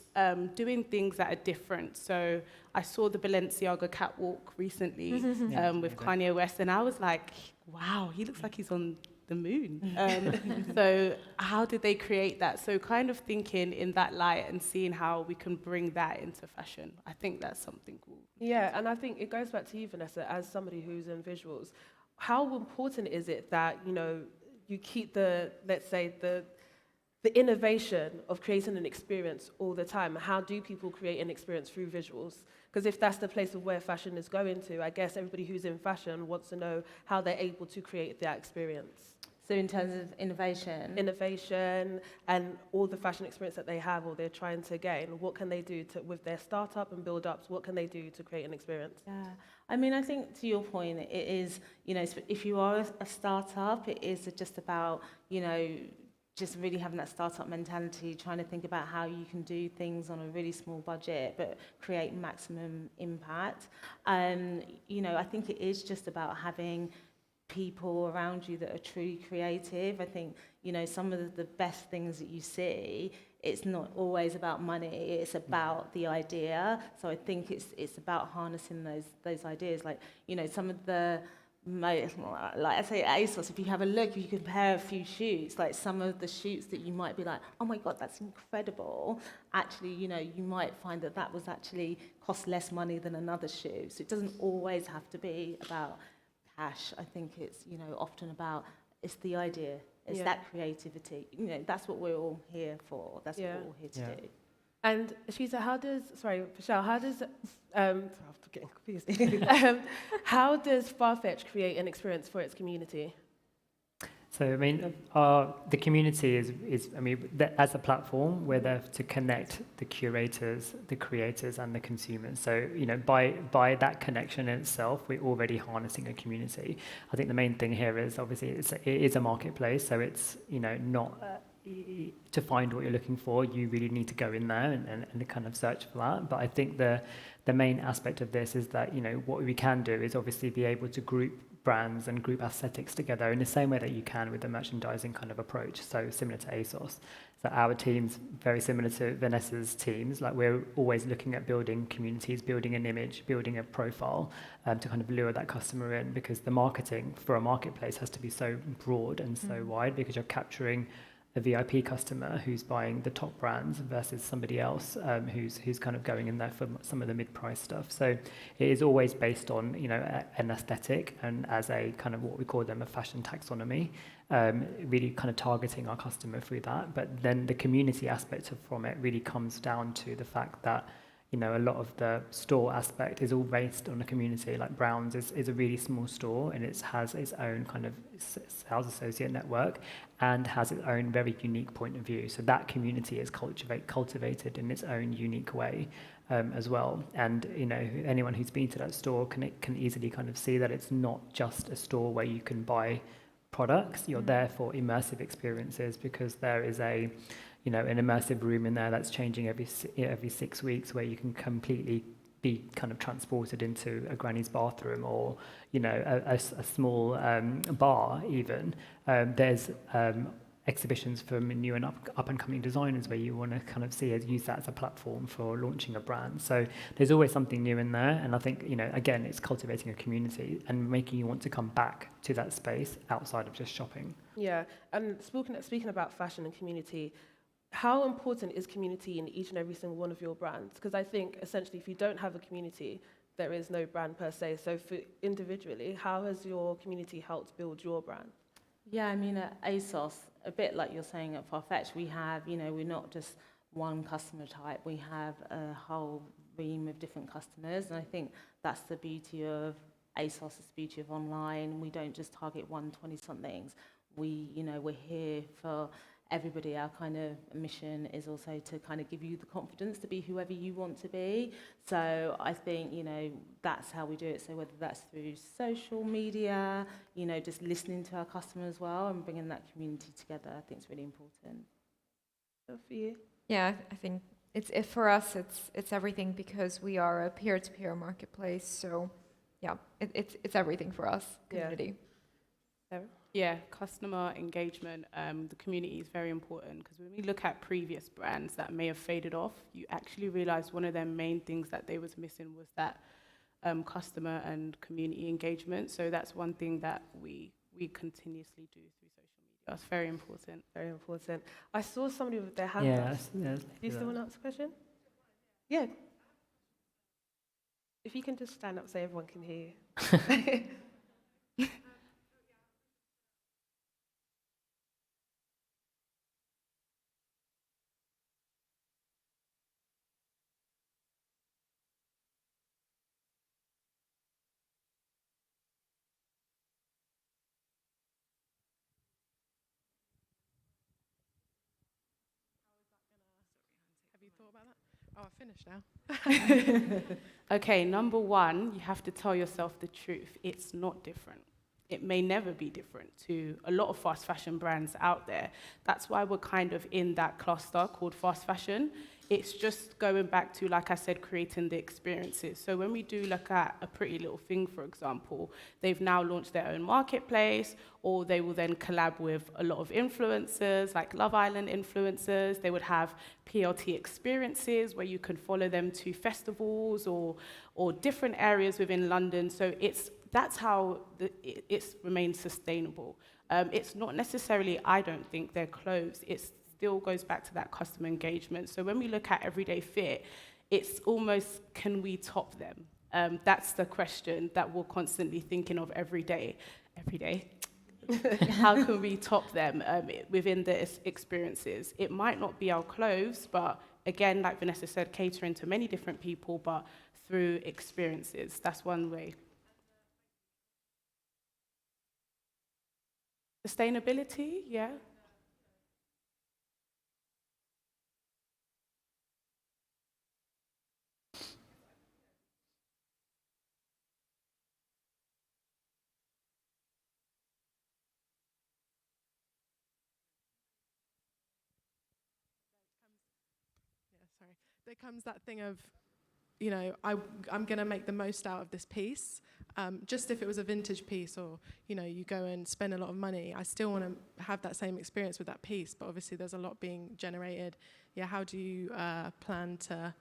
doing things that are different. So I saw the Balenciaga catwalk recently with Kanye West, and I was like, wow, he looks like he's on the moon. So how did they create that? So kind of thinking in that light and seeing how we can bring that into fashion. I think that's something cool. Yeah, and I think it goes back to you, Vanessa, as somebody who's in visuals. How important is it that, you know, you keep the innovation of creating an experience all the time? How do people create an experience through visuals? Because if that's the place of where fashion is going to, I guess everybody who's in fashion wants to know how they're able to create that experience. So in terms of innovation? Innovation and all the fashion experience that they have or they're trying to gain, what can they do with their startup and build-ups? What can they do to create an experience? Yeah, I mean, I think to your point, it is, you know, if you are a startup, it is just about, you know, just really having that startup mentality, trying to think about how you can do things on a really small budget, but create maximum impact. You know, I think it is just about having people around you that are truly creative. I think, you know, some of the best things that you see, it's not always about money, it's about the idea. So I think it's about harnessing those ideas. Like, you know, some of the, like I say at ASOS, if you have a look, if you compare a few shoots, like some of the shoots that you might be like, oh my God, that's incredible. Actually, you know, you might find that was actually cost less money than another shoot. So it doesn't always have to be about cash. I think it's, you know, often about, it's the idea, it's that creativity. You know, that's what we're all here for. That's what we're all here to do. And Eshita, Vishal, how does, I'm getting confused. How does Farfetch create an experience for its community? So, I mean, the community is I mean, as a platform, we're there to connect the curators, the creators, and the consumers. So, you know, by that connection in itself, we're already harnessing a community. I think the main thing here is, obviously, it is a marketplace, so it's, you know, not... to find what you're looking for, you really need to go in there and kind of search for that. But I think the main aspect of this is that, you know, what we can do is obviously be able to group brands and group aesthetics together in the same way that you can with the merchandising kind of approach. So similar to ASOS. So our team's very similar to Vanessa's teams. Like, we're always looking at building communities, building an image, building a profile to kind of lure that customer in, because the marketing for a marketplace has to be so broad and so wide, because you're capturing a VIP customer who's buying the top brands versus somebody else who's kind of going in there for some of the mid-price stuff. So it is always based on, you know, an aesthetic, and as a kind of what we call them a fashion taxonomy, really kind of targeting our customer through that. But then the community aspect from it really comes down to the fact that, you know, a lot of the store aspect is all based on a community. Like Browns is a really small store, and it has its own kind of sales associate network and has its own very unique point of view. So that community is cultivated in its own unique way as well. And, you know, anyone who's been to that store can easily kind of see that it's not just a store where you can buy products. You're there for immersive experiences, because there is an immersive room in there that's changing every 6 weeks, where you can completely be kind of transported into a granny's bathroom, or, you know, a small bar even. There's exhibitions from new and up and coming designers where you want to kind of use that as a platform for launching a brand. So there's always something new in there, and I think, you know, again, it's cultivating a community and making you want to come back to that space outside of just shopping. Yeah, and speaking about fashion and community, how important is community in each and every single one of your brands? Because I think essentially if you don't have a community, there is no brand per se. So for individually, how has your community helped build your brand? Yeah, I mean, at ASOS, a bit like you're saying at Farfetch, we have, you know, we're not just one customer type. We have a whole ream of different customers, and I think that's the beauty of ASOS, it's the beauty of online. We don't just target 120-somethings. We're here for everybody. Our kind of mission is also to kind of give you the confidence to be whoever you want to be. So I think, you know, that's how we do it. So whether that's through social media, you know, just listening to our customers as well and bringing that community together, I think it's really important. So for you? Yeah, I think for us, it's everything, because we are a peer-to-peer marketplace. So yeah, it's everything for us, community. Yeah. Yeah, customer engagement, the community is very important, because when we look at previous brands that may have faded off, you actually realize one of their main things that they was missing was that customer and community engagement. So that's one thing that we continuously do through social media. That's very important. Very important. I saw somebody with their hand up. Do you still want to ask a question? Yeah. If you can just stand up so everyone can hear you. Have you thought about that? Oh, I finished now. Okay, number one, you have to tell yourself the truth. It's not different. It may never be different to a lot of fast fashion brands out there. That's why we're kind of in that cluster called fast fashion. It's just going back to, like I said, creating the experiences. So when we do look at a Pretty Little Thing, for example, they've now launched their own marketplace, or they will then collab with a lot of influencers, like Love Island influencers. They would have PLT experiences where you can follow them to festivals or different areas within London. So that's how it's remained sustainable. It's not necessarily, I don't think, their clothes. It still goes back to that customer engagement. So when we look at Everyday Fit, it's almost, can we top them? That's the question that we're constantly thinking of every day. How can we top them within the experiences? It might not be our clothes, but again, like Vanessa said, catering to many different people, but through experiences. That's one way. Sustainability, yeah. there comes that thing of, I'm going to make the most out of this piece. Just if it was a vintage piece or, you go and spend a lot of money, I still want to have that same experience with that piece. But obviously there's a lot being generated. Yeah, how do you plan to,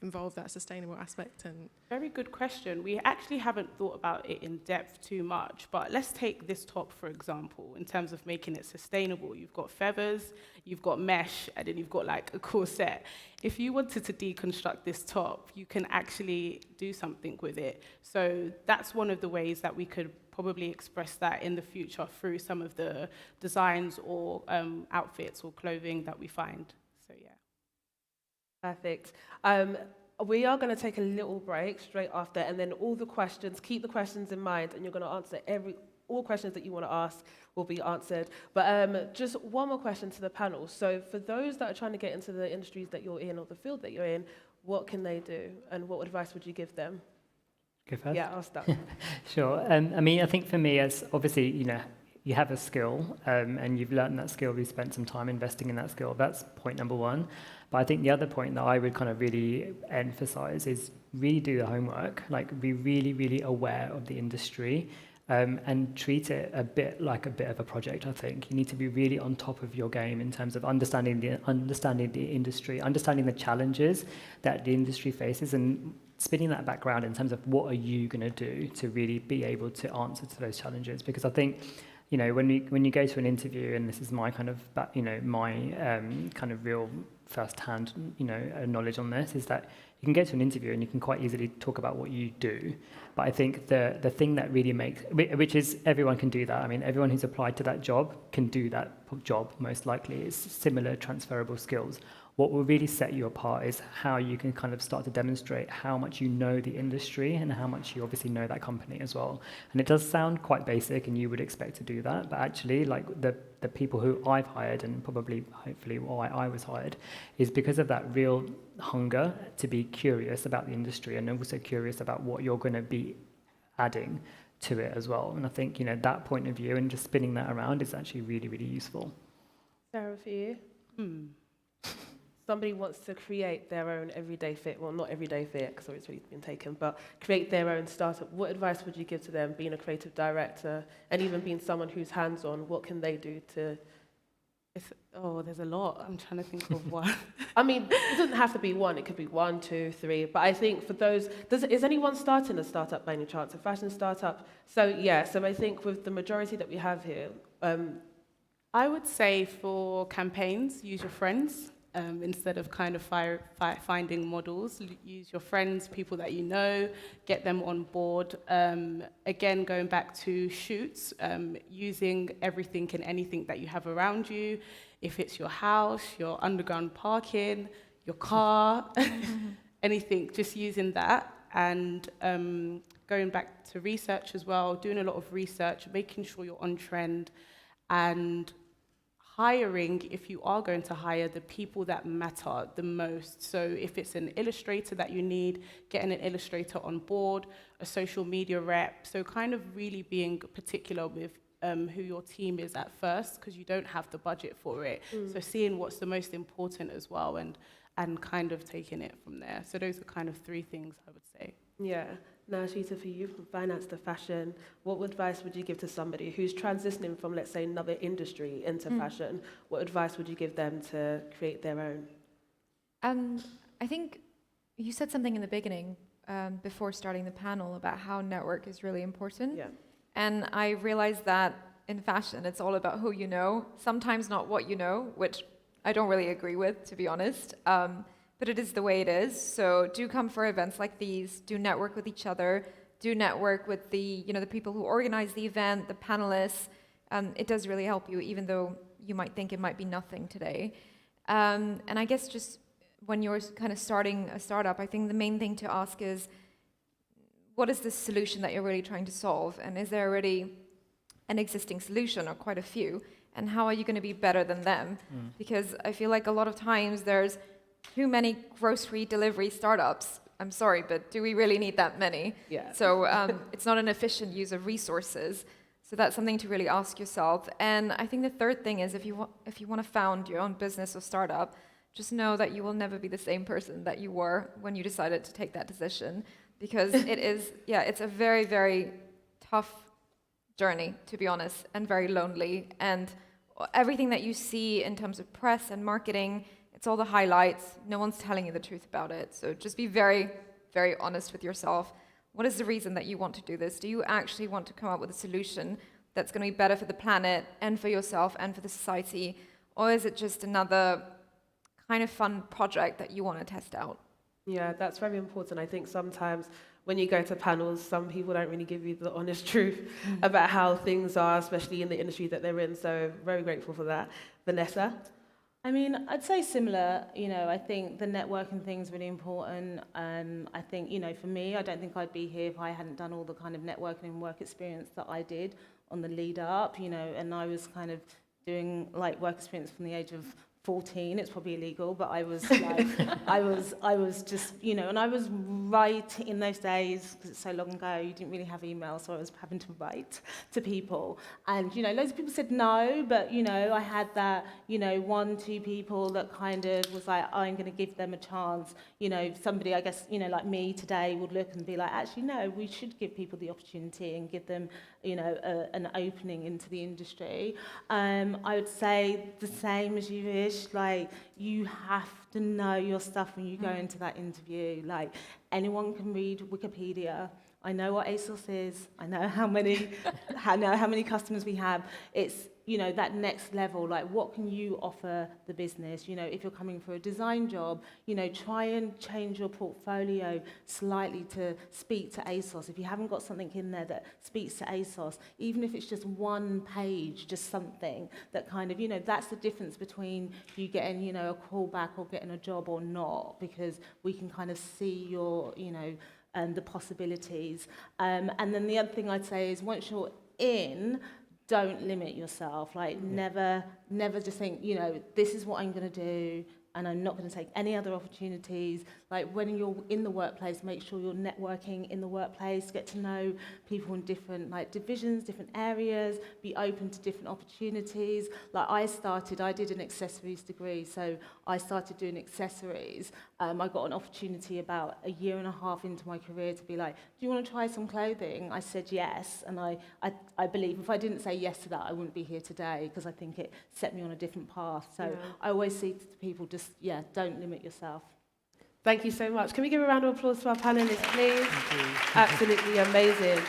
involve that sustainable aspect? And very good question. We actually haven't thought about it in depth too much, but let's take this top, for example, in terms of making it sustainable. You've got feathers, you've got mesh, and then you've got like a corset. If you wanted to deconstruct this top, you can actually do something with it. So that's one of the ways that we could probably express that in the future through some of the designs or outfits or clothing that we find. So yeah. Perfect. We are going to take a little break straight after, and then all the questions, keep the questions in mind, and you're going to answer all questions that you want to ask will be answered. But just one more question to the panel. So for those that are trying to get into the industries that you're in or the field that you're in, what can they do, and what advice would you give them? Go first? Yeah, I'll start. Sure. I think for me, as obviously, you have a skill and you've learned that skill, you've spent some time investing in that skill. That's point number one. But I think the other point that I would kind of really emphasize is really do the homework, like be really, really aware of the industry and treat it a bit of a project, I think. You need to be really on top of your game in terms of understanding the industry, understanding the challenges that the industry faces, and spinning that background in terms of what are you going to do to really be able to answer to those challenges. Because I think, when you go to an interview, and this is my kind of, kind of real first-hand, knowledge on this, is that you can go to an interview and you can quite easily talk about what you do. But I think the thing that really makes, which is everyone can do that. I mean, everyone who's applied to that job can do that job, most likely. It's similar transferable skills. What will really set you apart is how you can kind of start to demonstrate how much you know the industry and how much you obviously know that company as well. And it does sound quite basic and you would expect to do that, but actually like the people who I've hired, and probably hopefully why I was hired, is because of that real hunger to be curious about the industry and also curious about what you're going to be adding to it as well. And I think, that point of view and just spinning that around is actually really, really useful. Sarah, for you? Somebody wants to create their own everyday fit, well, not everyday fit, because it's already been taken, but create their own startup. What advice would you give to them, being a creative director, and even being someone who's hands-on? What can they do to... There's a lot. I'm trying to think of one. I mean, it doesn't have to be one. It could be 1, 2, 3. But I think for those... is anyone starting a startup by any chance? A fashion startup? So I think with the majority that we have here... I would say for campaigns, use your friends. Instead of kind of finding models, use your friends, people that you know, get them on board. Again, going back to shoots, using everything and anything that you have around you. If it's your house, your underground parking, your car, anything, just using that. And going back to research as well, doing a lot of research, making sure you're on trend, and hiring, if you are going to hire, the people that matter the most. So if it's an illustrator that you need, getting an illustrator on board, a social media rep. So kind of really being particular with who your team is at first, because you don't have the budget for it. So seeing what's the most important as well, and kind of taking it from there. So those are kind of 3 things I would say. Yeah. Now, Eshita, for you, from finance to fashion, what advice would you give to somebody who's transitioning from, let's say, another industry into fashion? What advice would you give them to create their own? I think you said something in the beginning before starting the panel about how network is really important. Yeah. And I realized that in fashion, it's all about who you know, sometimes not what you know, which I don't really agree with, to be honest. But it is the way it is. So do come for events like these, do network with each other, do network with the people who organize the event, the panelists. It does really help you, even though you might think it might be nothing today. And I guess just when you're kind of starting a startup, I think the main thing to ask is, what is the solution that you're really trying to solve? And is there already an existing solution, or quite a few? And how are you going to be better than them? Because I feel like a lot of times there's too many grocery delivery startups. I'm sorry, but do we really need that many? Yeah. So it's not an efficient use of resources. So that's something to really ask yourself. And I think the third thing is, if you want to found your own business or startup, just know that you will never be the same person that you were when you decided to take that decision, because it is, yeah, it's a very, very tough journey, to be honest, and very lonely. And everything that you see in terms of press and marketing, it's all the highlights. No one's telling you the truth about it. So just be very, very honest with yourself. What is the reason that you want to do this? Do you actually want to come up with a solution that's going to be better for the planet and for yourself and for the society? Or is it just another kind of fun project that you want to test out? Yeah, that's very important. I think sometimes when you go to panels, some people don't really give you the honest truth about how things are, especially in the industry that they're in. So very grateful for that. Vanessa? I mean, I'd say similar. I think the networking thing's really important. I think, for me, I don't think I'd be here if I hadn't done all the kind of networking and work experience that I did on the lead up, and I was kind of doing like work experience from the age of 14. It's probably illegal, but I was like, I was just, and I was right in those days, because it's so long ago, you didn't really have email, so I was having to write to people. And, loads of people said no, but, I had that, 1-2 people that kind of was like, I'm going to give them a chance. Somebody, I guess, like me today would look and be like, actually, no, we should give people the opportunity and give them, an opening into the industry. I would say the same as you, Vish. Like, you have to know your stuff when you go into that interview. Like, anyone can read Wikipedia. I know what ASOS is. I know how many customers we have. It's, that next level. Like, what can you offer the business? If you're coming for a design job, try and change your portfolio slightly to speak to ASOS. If you haven't got something in there that speaks to ASOS, even if it's just one page, just something that kind of, that's the difference between you getting, a call back or getting a job or not, because we can kind of see your, and the possibilities. And then the other thing I'd say is, once you're in, don't limit yourself. Like, never just think, this is what I'm going to do, and I'm not going to take any other opportunities. Like, when you're in the workplace, make sure you're networking in the workplace, get to know people in different divisions, different areas, be open to different opportunities. Like, I did an accessories degree, so I started doing accessories. I got an opportunity about a year and a half into my career to be like, do you want to try some clothing? I said yes, and I believe if I didn't say yes to that, I wouldn't be here today, because I think it set me on a different path. So I always say to people, don't limit yourself. Thank you so much. Can we give a round of applause to our panelists, please? Absolutely amazing.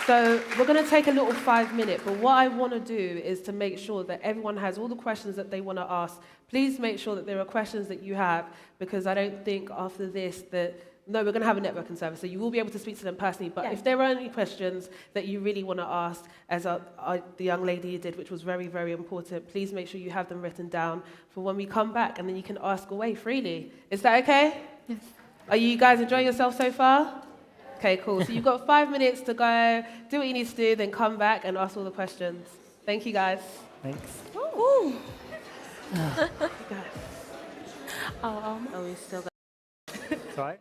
So we're going to take a little 5-minute, but what I want to do is to make sure that everyone has all the questions that they want to ask. Please make sure that there are questions that you have, because I don't think after this that... No, we're going to have a networking service, so you will be able to speak to them personally. But if there are any questions that you really want to ask, as the young lady did, which was very, very important, please make sure you have them written down for when we come back, and then you can ask away freely. Is that okay? Yes. Are you guys enjoying yourself so far? Okay, cool. So you've got 5 minutes to go, do what you need to do, then come back and ask all the questions. Thank you, guys. Thanks. Ooh. We still got... Sorry.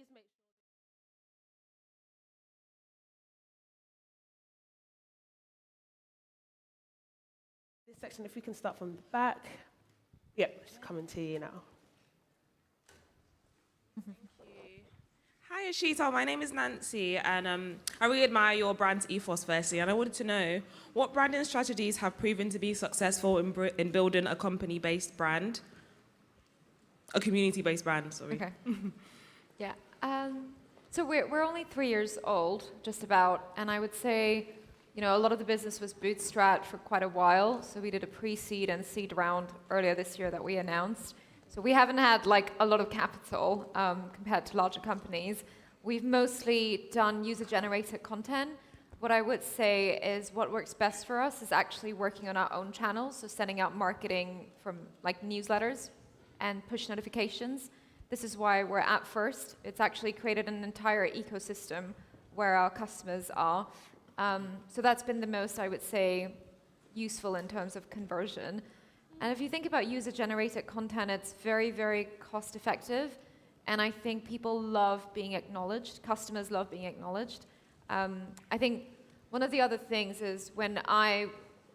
please make sure. This section, if we can start from the back. Yep, just coming to you now. Hi, Eshita. My name is Nancy, and I really admire your brand's ethos, firstly. And I wanted to know what branding strategies have proven to be successful in building a company-based brand, a community-based brand. Sorry. Okay. Yeah. So we're only 3 years old, just about, and I would say, a lot of the business was bootstrapped for quite a while. So we did a pre-seed and seed round earlier this year that we announced. So we haven't had a lot of capital compared to larger companies. We've mostly done user-generated content. What I would say is what works best for us is actually working on our own channels, so sending out marketing from newsletters and push notifications. This is why we're at first. It's actually created an entire ecosystem where our customers are. So that's been the most, I would say, useful in terms of conversion. And if you think about user-generated content, it's very, very cost-effective. And I think people love being acknowledged. Customers love being acknowledged. I think one of the other things is when I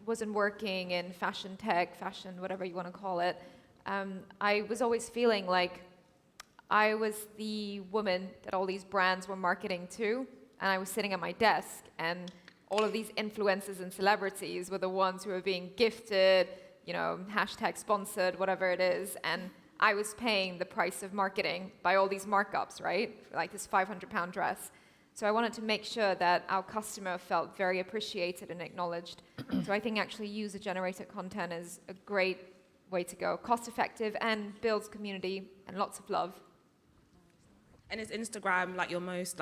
wasn't working in fashion tech, fashion, whatever you want to call it, I was always feeling like I was the woman that all these brands were marketing to. And I was sitting at my desk, and all of these influencers and celebrities were the ones who were being gifted, hashtag sponsored, whatever it is, and I was paying the price of marketing by all these markups, right? Like this £500 dress. So I wanted to make sure that our customer felt very appreciated and acknowledged. So I think actually user-generated content is a great way to go, cost-effective and builds community and lots of love. And is Instagram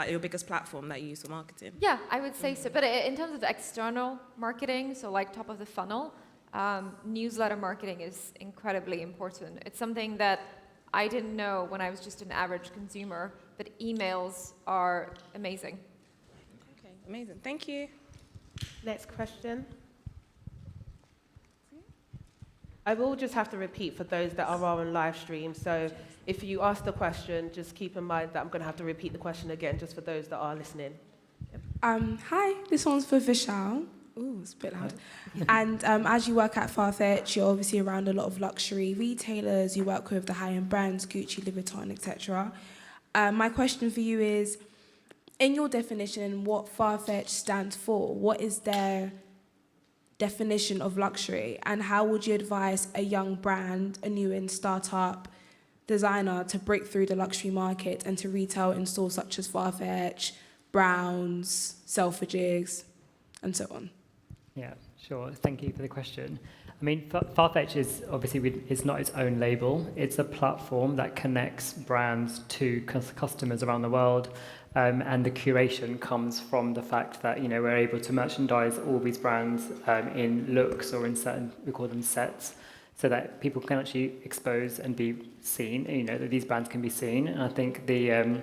your biggest platform that you use for marketing? Yeah, I would say so. But in terms of external marketing, so top of the funnel, newsletter marketing is incredibly important. It's something that I didn't know when I was just an average consumer, but emails are amazing. Okay, amazing. Thank you. Next question. I will just have to repeat for those that are on live stream. So if you ask the question, just keep in mind that I'm going to have to repeat the question again, just for those that are listening. Hi, this one's for Vishal. Ooh, it's a bit loud. And as you work at Farfetch, you're obviously around a lot of luxury retailers. You work with the high-end brands, Gucci, Louis Vuitton, etc. My question for you is, in your definition, what Farfetch stands for, what is their definition of luxury, and how would you advise a young brand, a new startup designer to break through the luxury market and to retail in stores such as Farfetch, Browns, Selfridges, and so on? Yeah, sure. Thank you for the question. I mean, Farfetch is obviously it's not its own label. It's a platform that connects brands to customers around the world. And the curation comes from the fact that, we're able to merchandise all these brands in looks or in certain, we call them sets, so that people can actually expose and be seen, that these brands can be seen. And I think the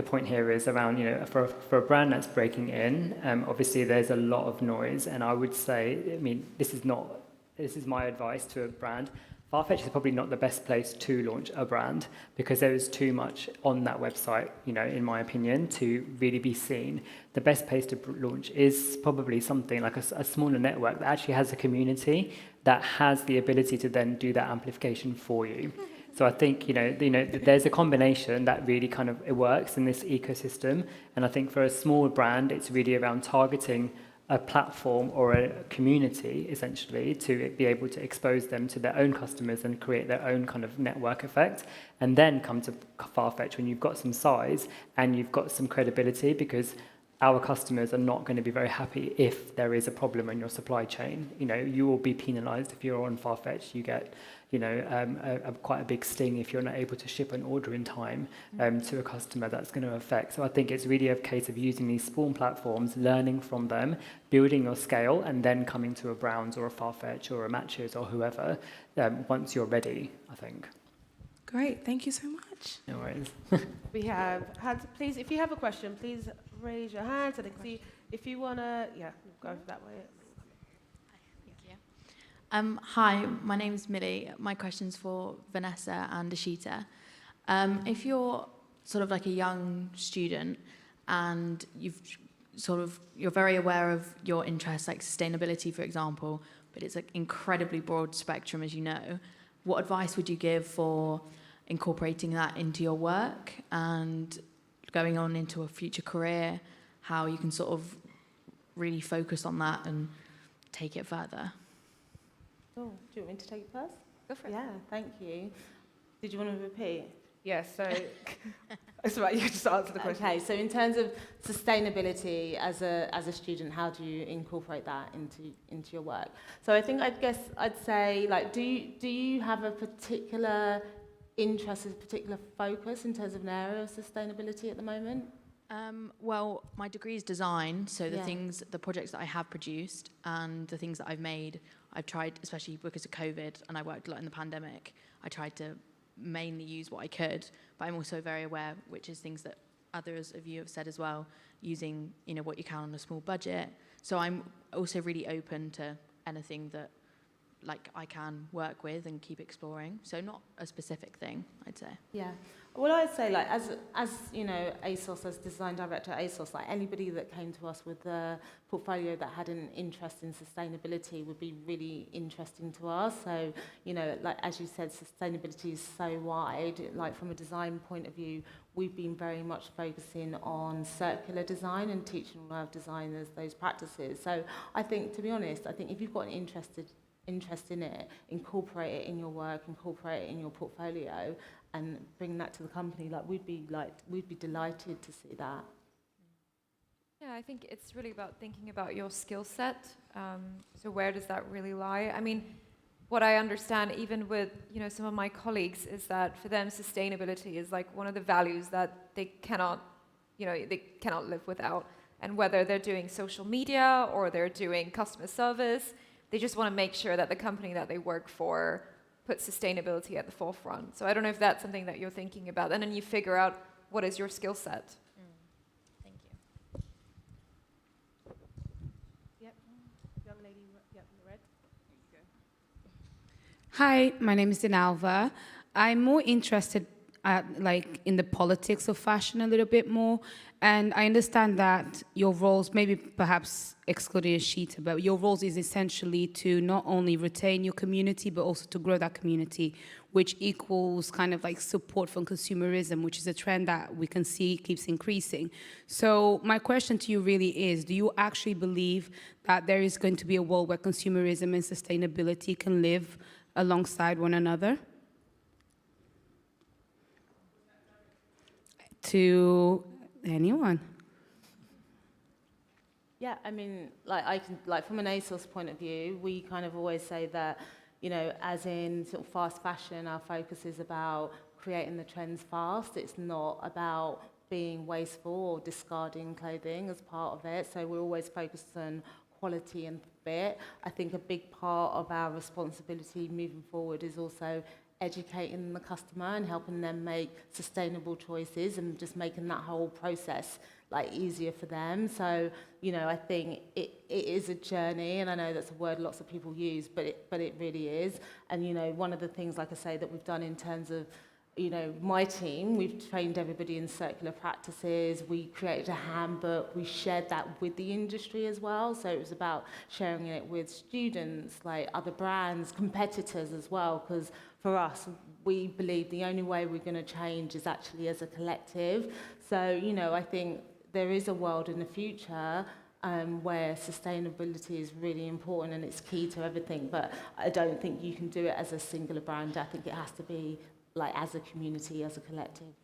point here is around, for a brand that's breaking in, obviously there's a lot of noise. And I would say, this is my advice to a brand. Farfetch is probably not the best place to launch a brand because there is too much on that website, in my opinion, to really be seen. The best place to launch is probably something like a smaller network that actually has a community that has the ability to then do that amplification for you. So I think, there's a combination that really it works in this ecosystem. And I think for a small brand, it's really around targeting a platform or a community, essentially, to be able to expose them to their own customers and create their own network effect, and then come to Farfetch when you've got some size and you've got some credibility, because our customers are not going to be very happy if there is a problem in your supply chain. You will be penalized if you're on Farfetch. You get, quite a big sting if you're not able to ship an order in time to a customer. That's going to affect. So I think it's really a case of using these small platforms, learning from them, building your scale, and then coming to a Browns or a Farfetch or a Matches or whoever once you're ready, I think. Great, thank you so much. No worries. We have hands. Please, if you have a question, please raise your hand so they can see. If you want to, go that way. Hi, my name is Millie. My question's for Vanessa and Eshita. If you're sort of like a young student and you're very aware of your interests, like sustainability, for example, but it's an incredibly broad spectrum, as you know. What advice would you give for incorporating that into your work and going on into a future career, how you can sort of really focus on that and take it further? Oh, do you want me to take it first? Go for it. Yeah, thank you. Did you want to repeat? Yes, so it's right, you can just answer the question. Okay, so in terms of sustainability as a student, how do you incorporate that into your work? So I think I'd say, like, do you have a particular interest, a particular focus in terms of an area of sustainability at the moment? Well, my degree is design, so Yeah. the projects that I have produced and the things that I've made, I've tried, especially because of COVID, and I worked a lot in the pandemic, I tried to mainly use what I could, but I'm also very aware, which is things that others of you have said as well, using, you know, what you can on a small budget. So I'm also really open to anything that, like, I can work with and keep exploring. So not a specific thing, I'd say. Yeah. Well, I'd say, like, as you know, ASOS, as design director at ASOS, like, anybody that came to us with a portfolio that had an interest in sustainability would be really interesting to us. So, you know, like, as you said, sustainability is so wide. Like, from a design point of view, we've been very much focusing on circular design and teaching all our designers those practices. So I think, to be honest, I think if you've got an interest in it, incorporate it in your work, incorporate it in your portfolio, and bring that to the company. We'd be delighted to see that. Yeah, I think it's really about thinking about your skill set. So where does that really lie? I mean, what I understand, even with, you know, some of my colleagues, is that for them, sustainability is like one of the values that they cannot live without. And whether they're doing social media or they're doing customer service, they just want to make sure that the company that they work for puts sustainability at the forefront. So I don't know if that's something that you're thinking about. And then you figure out what is your skill set. Thank you. Yep, young lady, yep, in the red. There you go. Hi, my name is Dinalva. I'm more interested in the politics of fashion a little bit more. And I understand that your roles, maybe perhaps excluding Eshita, but your roles is essentially to not only retain your community, but also to grow that community, which equals kind of like support from consumerism, which is a trend that we can see keeps increasing. So my question to you really is, do you actually believe that there is going to be a world where consumerism and sustainability can live alongside one another? To anyone? Yeah, I mean, from an ASOS point of view, we kind of always say that, you know, as in sort of fast fashion, our focus is about creating the trends fast. It's not about being wasteful or discarding clothing as part of it. So we're always focused on quality and fit. I think a big part of our responsibility moving forward is also educating the customer and helping them make sustainable choices and just making that whole process easier for them. So, you know, I think it is a journey, and I know that's a word lots of people use, but it really is. And, you know, one of the things, like I say, that we've done in terms of, you know, my team, we've trained everybody in circular practices, we created a handbook, we shared that with the industry as well. So it was about sharing it with students, like other brands, competitors as well, because for us, we believe the only way we're going to change is actually as a collective. So, you know, I think there is a world in the future where sustainability is really important and it's key to everything, but I don't think you can do it as a singular brand. I think it has to be as a community, as a collective.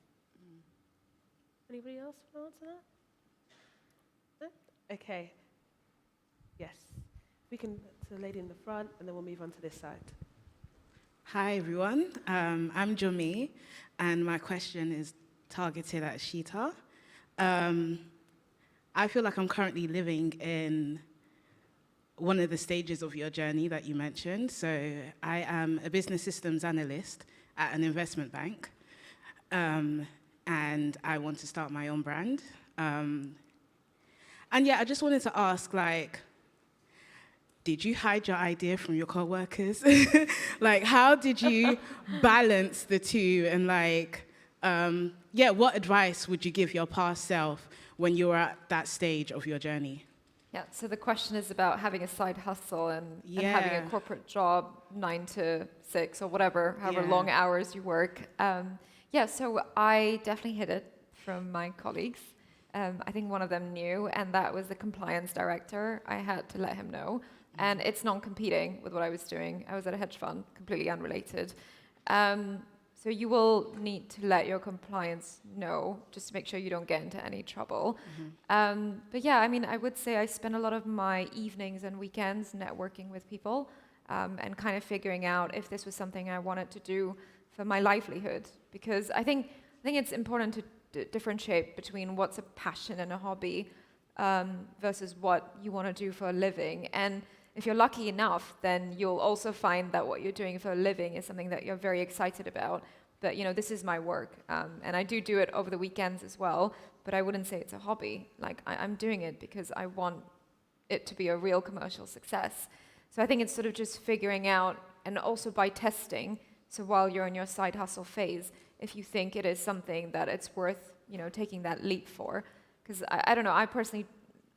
Anybody else want to answer that? No? Okay. Yes. We can, to the lady in the front, and then we'll move on to this side. Hi, everyone. I'm Jomi, and my question is targeted at Eshita. I feel like I'm currently living in one of the stages of your journey that you mentioned. So I am a business systems analyst at an investment bank, and I want to start my own brand. And yeah, I just wanted to ask, did you hide your idea from your coworkers? How did you balance the two? And yeah, what advice would you give your past self when you were at that stage of your journey? Yeah, so the question is about having a side hustle and Yeah. having a corporate job, 9 to 6 or whatever, however Yeah. long hours you work. Yeah, so I definitely hid it from my colleagues. I think one of them knew, and that was the compliance director. I had to let him know. And it's non-competing with what I was doing. I was at a hedge fund, completely unrelated. So you will need to let your compliance know, just to make sure you don't get into any trouble. But yeah, I mean, I would say I spend a lot of my evenings and weekends networking with people and kind of figuring out if this was something I wanted to do for my livelihood. Because I think it's important to differentiate between what's a passion and a hobby versus what you want to do for a living. And if you're lucky enough, then you'll also find that what you're doing for a living is something that you're very excited about. But, you know, this is my work. And I do it over the weekends as well, but I wouldn't say it's a hobby. Like, I'm doing it because I want it to be a real commercial success. So I think it's sort of just figuring out, and also by testing, so while you're in your side hustle phase, if you think it is something that it's worth, you know, taking that leap for. Because I don't know,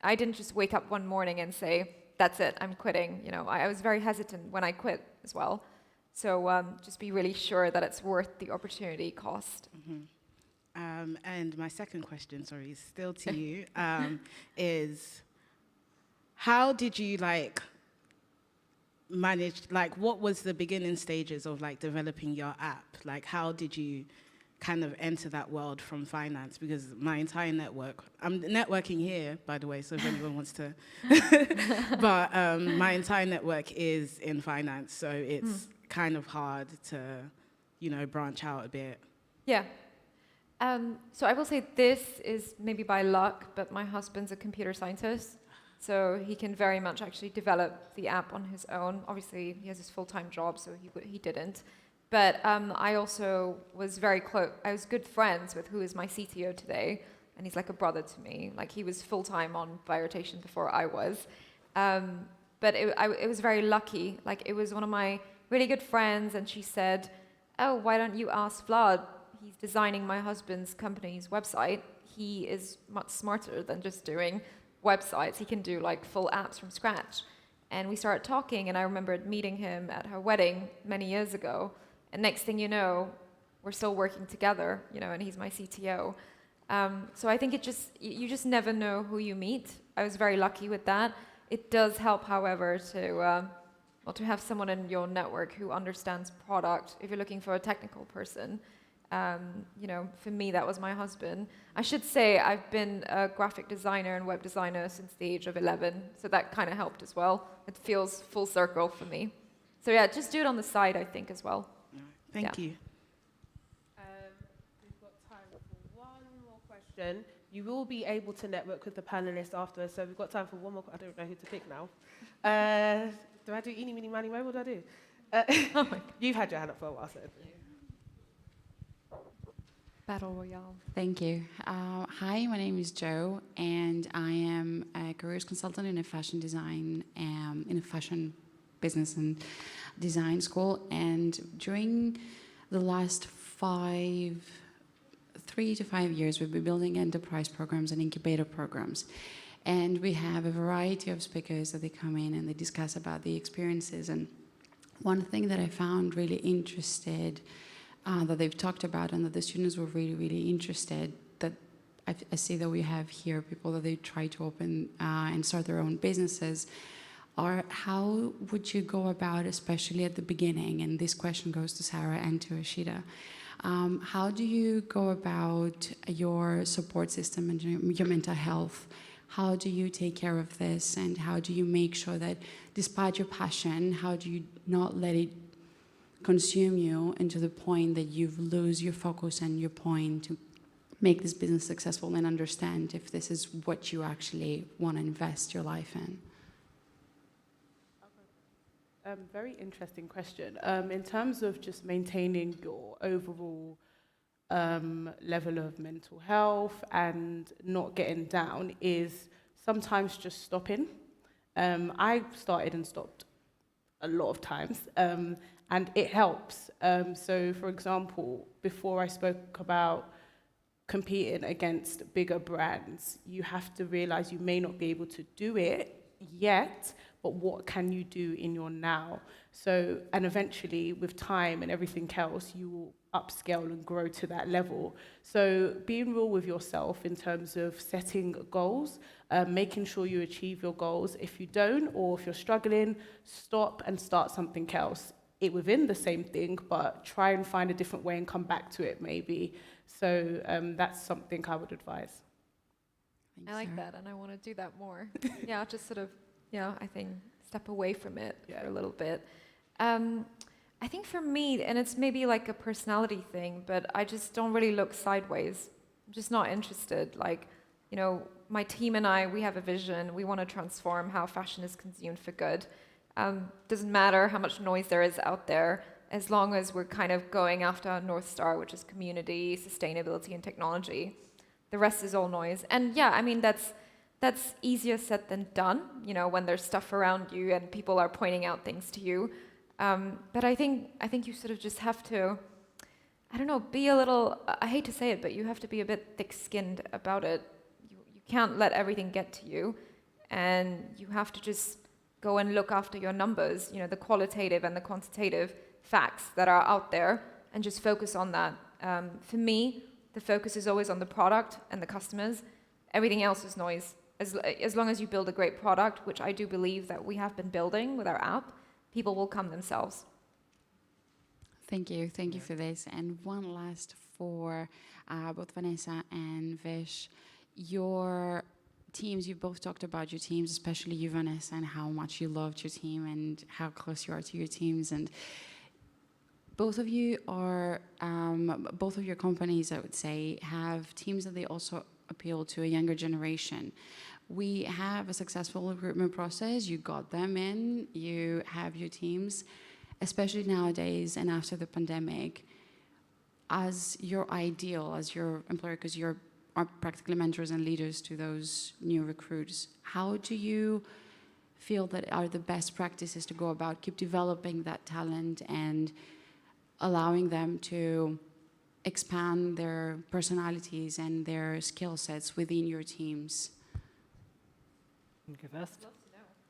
I didn't just wake up one morning and say, that's it, I'm quitting. You know, I was very hesitant when I quit as well. So just be really sure that it's worth the opportunity cost. And my second question, sorry, is still to you, is how did you manage, what was the beginning stages of developing your app? How did you kind of enter that world from finance? Because my entire network, I'm networking here, by the way, so if anyone wants to, but my entire network is in finance, so it's kind of hard to, branch out a bit. Yeah. So I will say this is maybe by luck, but my husband's a computer scientist, so he can very much actually develop the app on his own. Obviously, he has his full-time job, so he didn't. But I also was very close. I was good friends with who is my CTO today, and he's like a brother to me. Like, he was full-time on By Rotation before I was. But it was very lucky. Like, it was one of my really good friends, and she said, oh, why don't you ask Vlad? He's designing my husband's company's website. He is much smarter than just doing websites. He can do full apps from scratch. And we started talking, and I remembered meeting him at her wedding many years ago. And next thing you know, we're still working together, and he's my CTO. So I think you just never know who you meet. I was very lucky with that. It does help, however, to have someone in your network who understands product. If you're looking for a technical person, for me, that was my husband. I should say I've been a graphic designer and web designer since the age of 11, so that kind of helped as well. It feels full circle for me. So yeah, just do it on the side, I think, as well. Thank you. We've got time for one more question. You will be able to network with the panelists afterwards, so we've got time for one more. I don't know who to pick now. Do I do eeny, meeny, miny, mo? What do I do? You've had your hand up for a while, so. Battle Royale. Thank you. Hi, my name is Jo, and I am a careers consultant in a fashion design, in a fashion business and design school. And during the last 3 to 5 years, we've been building enterprise programs and incubator programs. And we have a variety of speakers that they come in and they discuss about the experiences. And one thing that I found really interested that they've talked about and that the students were really, really interested, that I see that we have here people that they try to open and start their own businesses, are how would you go about, especially at the beginning, and this question goes to Sarah and to Eshita, how do you go about your support system and your mental health? How do you take care of this, and how do you make sure that despite your passion, how do you not let it consume you into the point that you lose your focus and your point to make this business successful, and understand if this is what you actually want to invest your life in? Very interesting question. In terms of just maintaining your overall level of mental health and not getting down is sometimes just stopping. I started and stopped a lot of times. and it helps. So, for example, before I spoke about competing against bigger brands, you have to realize you may not be able to do it yet, but what can you do in your now? So, and eventually, with time and everything else, you will upscale and grow to that level. So being real with yourself in terms of setting goals, making sure you achieve your goals. If you don't, or if you're struggling, stop and start something else. It within the same thing, but try and find a different way and come back to it maybe. So that's something I would advise. I like that, and I want to do that more. Yeah, just sort of, I think step away from it for a little bit. I think for me, and it's maybe like a personality thing, but I just don't really look sideways. I'm just not interested. Like, my team and I, we have a vision. We want to transform how fashion is consumed for good. Doesn't matter how much noise there is out there, as long as we're kind of going after our North Star, which is community, sustainability, and technology. The rest is all noise. And yeah, I mean, that's easier said than done, when there's stuff around you and people are pointing out things to you. But I think you sort of just have to, I don't know, be a little, I hate to say it, but you have to be a bit thick-skinned about it. You can't let everything get to you, and you have to just go and look after your numbers, the qualitative and the quantitative facts that are out there, and just focus on that. For me, the focus is always on the product and the customers. Everything else is noise. As long as you build a great product, which I do believe that we have been building with our app, people will come themselves. Thank you for this. And one last for both Vanessa and Vish. Your teams, you both talked about your teams, especially you, Vanessa, and how much you loved your team and how close you are to your teams. And both of you are, both of your companies, I would say, have teams that they also appeal to a younger generation. We have a successful recruitment process. You got them in, you have your teams, especially nowadays and after the pandemic. As your ideal, as your employer, because you are practically mentors and leaders to those new recruits, how do you feel that are the best practices to go about keep developing that talent and allowing them to expand their personalities and their skill sets within your teams? Go first.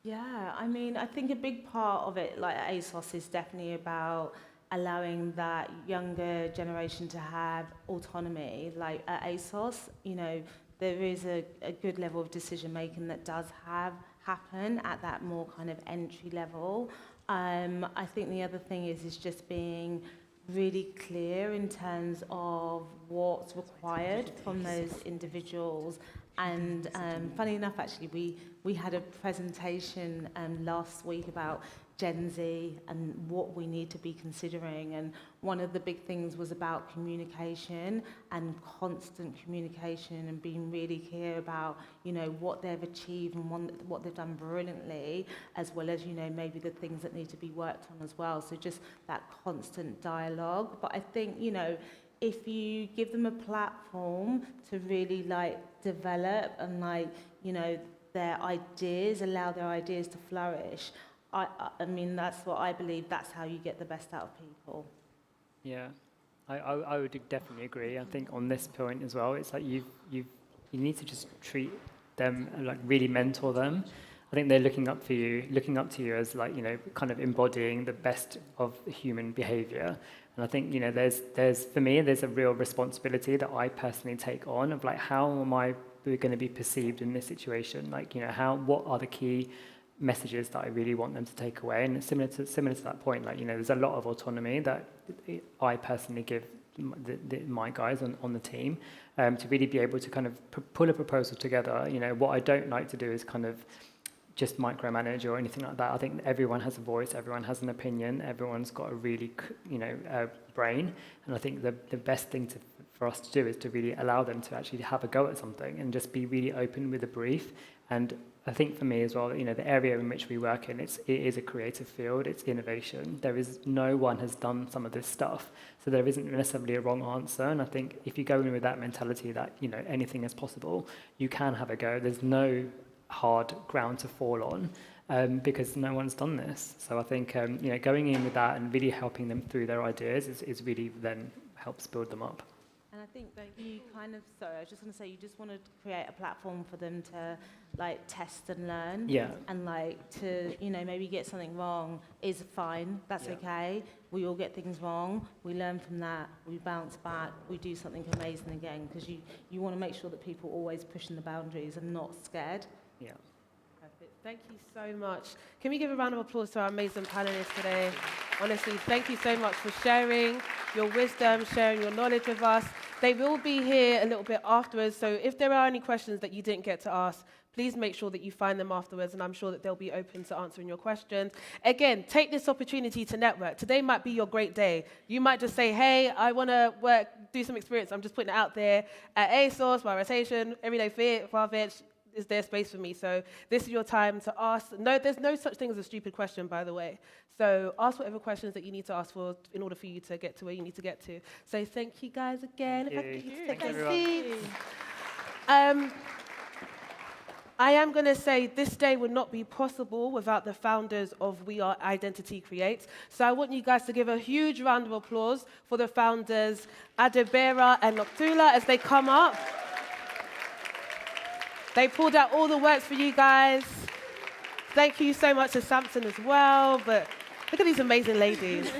Yeah, I mean, I think a big part of it, like at ASOS, is definitely about allowing that younger generation to have autonomy. Like at ASOS, there is a good level of decision making that does happen at that more kind of entry level. I think the other thing is just being really clear in terms of what's required from those individuals. And funny enough, actually, we had a presentation last week about Gen Z and what we need to be considering. And one of the big things was about communication and constant communication and being really clear about, what they've achieved and what they've done brilliantly, as well as, maybe the things that need to be worked on as well. So just that constant dialogue. But I think, if you give them a platform to really develop and their ideas, allow their ideas to flourish, I mean, that's what I believe, that's how you get the best out of people. Yeah, I would definitely agree. I think on this point as well, it's like you need to just treat them and really mentor them. I think they're looking up to you as kind of embodying the best of human behavior. And I think, there's for me, there's a real responsibility that I personally take on of how am I going to be perceived in this situation? What are the key messages that I really want them to take away? And it's similar to that point, there's a lot of autonomy that I personally give my guys on the team to really be able to kind of pull a proposal together. What I don't like to do is kind of just micromanage or anything like that. I think everyone has a voice, everyone has an opinion, everyone's got a really, brain. And I think the best thing for us to do is to really allow them to actually have a go at something and just be really open with a brief. And I think for me as well, the area in which we work in, it is a creative field, it's innovation. No one has done some of this stuff, so there isn't necessarily a wrong answer. And I think if you go in with that mentality that, anything is possible, you can have a go. There's no hard ground to fall on. because no one's done this. So I think going in with that and really helping them through their ideas is really then helps build them up. And I think that you sorry, I was just going to say, you just want to create a platform for them to like test and learn. Yeah. And like to, maybe get something wrong is fine. That's okay. We all get things wrong. We learn from that. We bounce back. We do something amazing again, because you want to make sure that people are always pushing the boundaries and not scared. Yeah. Perfect. Thank you so much. Can we give a round of applause to our amazing panelists today? Honestly, thank you so much for sharing your wisdom, sharing your knowledge with us. They will be here a little bit afterwards, so if there are any questions that you didn't get to ask, please make sure that you find them afterwards, and I'm sure that they'll be open to answering your questions. Again, take this opportunity to network. Today might be your great day. You might just say, hey, I want to do some experience. I'm just putting it out there at ASOS, By Rotation, Everyday Fit, Farfetch. Is there space for me? So this is your time to ask. No, there's no such thing as a stupid question, by the way. So ask whatever questions that you need to ask for in order for you to get to where you need to get to. So thank you guys again. Thank If I could you. just take Thanks, my everyone. seats. I am going to say this day would not be possible without the founders of We Are Identity Creates. So I want you guys to give a huge round of applause for the founders, Adebera and Noctula, as they come up. They pulled out all the works for you guys. Thank you so much to Samson as well. But look at these amazing ladies.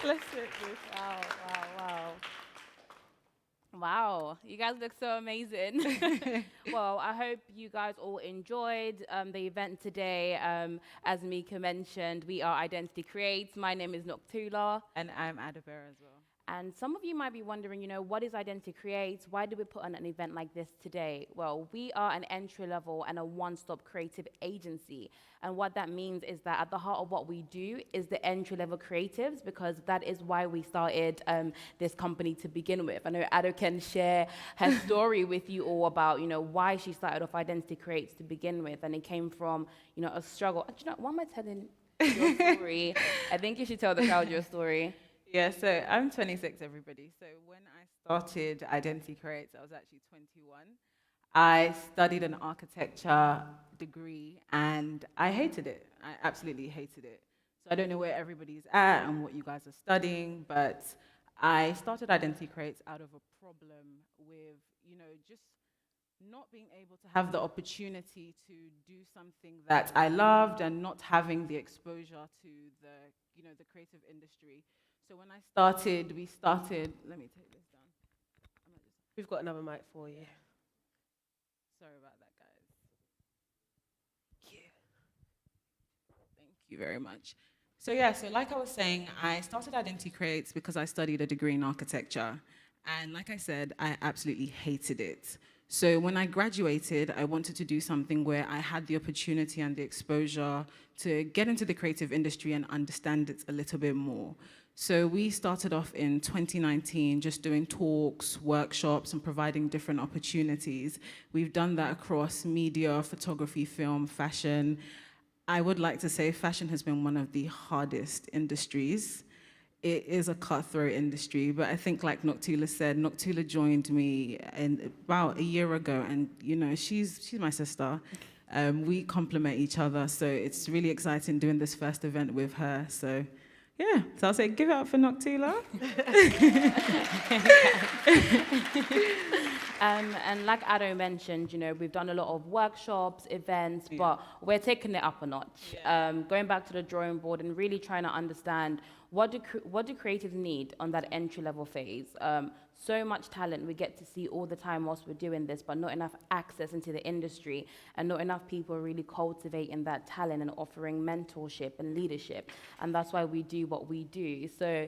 Bless it. Wow, wow, wow. Wow, you guys look so amazing. Well, I hope you guys all enjoyed the event today. As Mika mentioned, We Are Identity Creates. My name is Noctula. And I'm Adebera as well. And some of you might be wondering, what is Identity Creates? Why do we put on an event like this today? Well, we are an entry-level and a one-stop creative agency. And what that means is that at the heart of what we do is the entry-level creatives, because that is why we started this company to begin with. I know Ado can share her story with you all about, why she started off Identity Creates to begin with. And it came from, a struggle. Why am I telling your story? I think you should tell the crowd your story. Yeah, so I'm 26, everybody. So when I started Identity Creates, I was actually 21. I studied an architecture degree, and I hated it. I absolutely hated it. So I don't know where everybody's at and what you guys are studying, but I started Identity Creates out of a problem with, just not being able to have the opportunity to do something that I loved and not having the exposure to the creative industry. So when I started, let me take this down. We've got another mic for you. Sorry about that, guys. Thank you very much. So like I was saying, I started Identity Creates because I studied a degree in architecture. And like I said, I absolutely hated it. So when I graduated, I wanted to do something where I had the opportunity and the exposure to get into the creative industry and understand it a little bit more. So we started off in 2019 just doing talks, workshops, and providing different opportunities. We've done that across media, photography, film, fashion. I would like to say fashion has been one of the hardest industries. It is a cutthroat industry, but I think like Noctula said, Noctula joined me about a year ago, and she's my sister. We complement each other, so it's really exciting doing this first event with her. So I'll say give it up for Noctula. And like Ado mentioned, we've done a lot of workshops, events, but we're taking it up a notch. Going back to the drawing board and really trying to understand what do creatives need on that entry-level phase. So much talent we get to see all the time whilst we're doing this, but not enough access into the industry, and not enough people really cultivating that talent and offering mentorship and leadership. And that's why we do what we do. So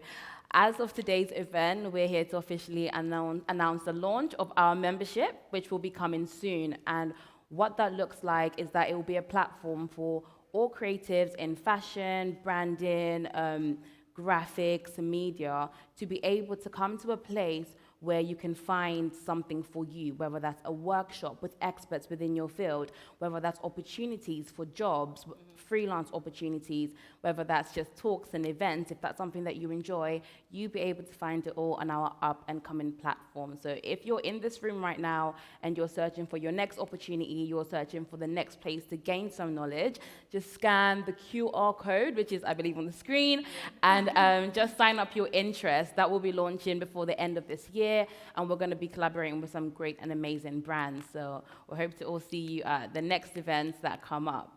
as of today's event, we're here to officially announce the launch of our membership, which will be coming soon. And what that looks like is that it will be a platform for all creatives in fashion, branding, graphics, media, to be able to come to a place where you can find something for you, whether that's a workshop with experts within your field, whether that's opportunities for jobs, freelance opportunities, whether that's just talks and events. If that's something that you enjoy, you'll be able to find it all on our up and coming platform. So if you're in this room right now and you're searching for your next opportunity, you're searching for the next place to gain some knowledge, just scan the QR code, which is, I believe, on the screen, and just sign up your interest. That will be launching before the end of this year, and we're going to be collaborating with some great and amazing brands. So we hope to all see you at the next events that come up.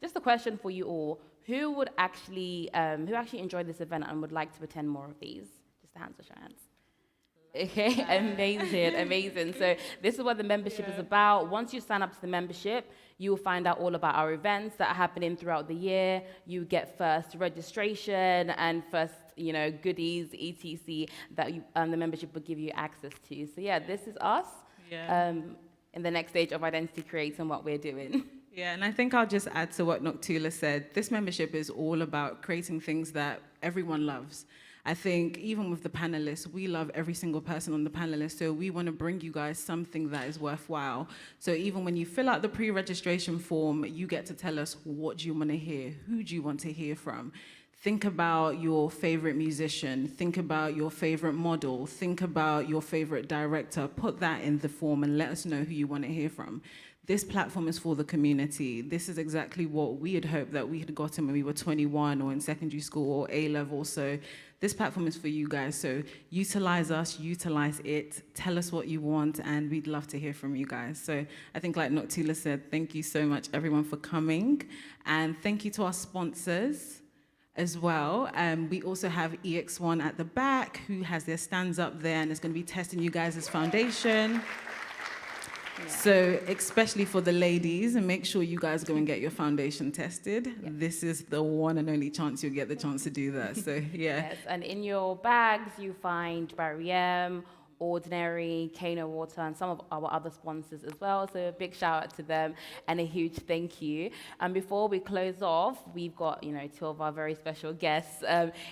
Just a question for you all: who actually enjoyed this event and would like to attend more of these? Just a hands or show hands. Okay, amazing. So this is what the membership is about. Once you sign up to the membership, you will find out all about our events that are happening throughout the year. You get first registration and first, goodies, etc. that the membership will give you access to. So yeah, this is us in the next stage of identity creates and what we're doing. Yeah, and I think I'll just add to what Noktula said. This membership is all about creating things that everyone loves. I think even with the panelists, we love every single person on the panelists, so we want to bring you guys something that is worthwhile. So even when you fill out the pre-registration form, you get to tell us what do you want to hear, who do you want to hear from. Think about your favorite musician, think about your favorite model, think about your favorite director, put that in the form and let us know who you want to hear from. This platform is for the community. This is exactly what we had hoped that we had gotten when we were 21 or in secondary school or A-level. So this platform is for you guys. So utilize us, utilize it, tell us what you want, and we'd love to hear from you guys. So I think like Noktula said, thank you so much everyone for coming. And thank you to our sponsors as well. We also have EX1 at the back who has their stands up there and is going to be testing you guys' foundation. Yeah. So especially for the ladies, and make sure you guys go and get your foundation tested. Yeah. This is the one and only chance you'll get the chance to do that. So yeah. Yes, and in your bags you find Barry Ordinary, Kano Water, and some of our other sponsors as well. So a big shout out to them and a huge thank you. And before we close off, we've got two of our very special guests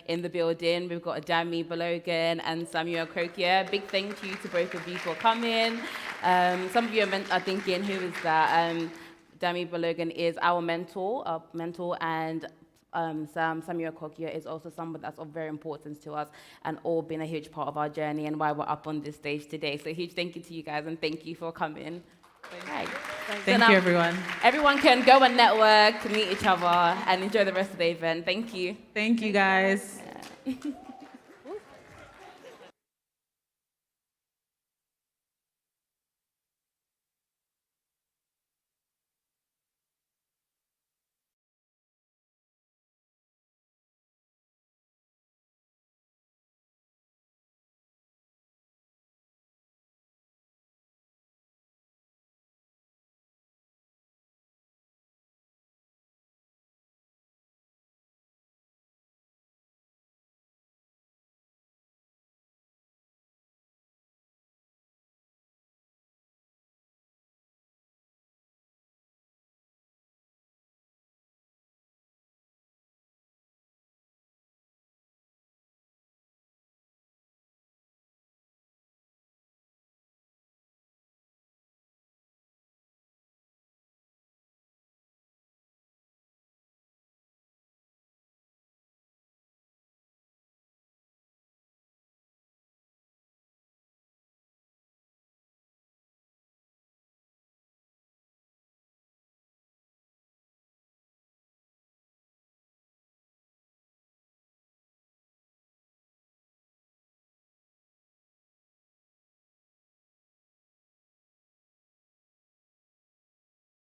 in the building. We've got Dami Balogan and Samuel Kokia. Big thank you to both of you for coming. Some of you are thinking, who is that? Dami Balogan is our mentor, and Samuel Kokia is also someone that's of very importance to us and all been a huge part of our journey and why we're up on this stage today. So a huge thank you to you guys and thank you for coming. Thank you, everyone. Everyone can go and network, meet each other, and enjoy the rest of the event. Thank you. Thank you, guys. Yeah.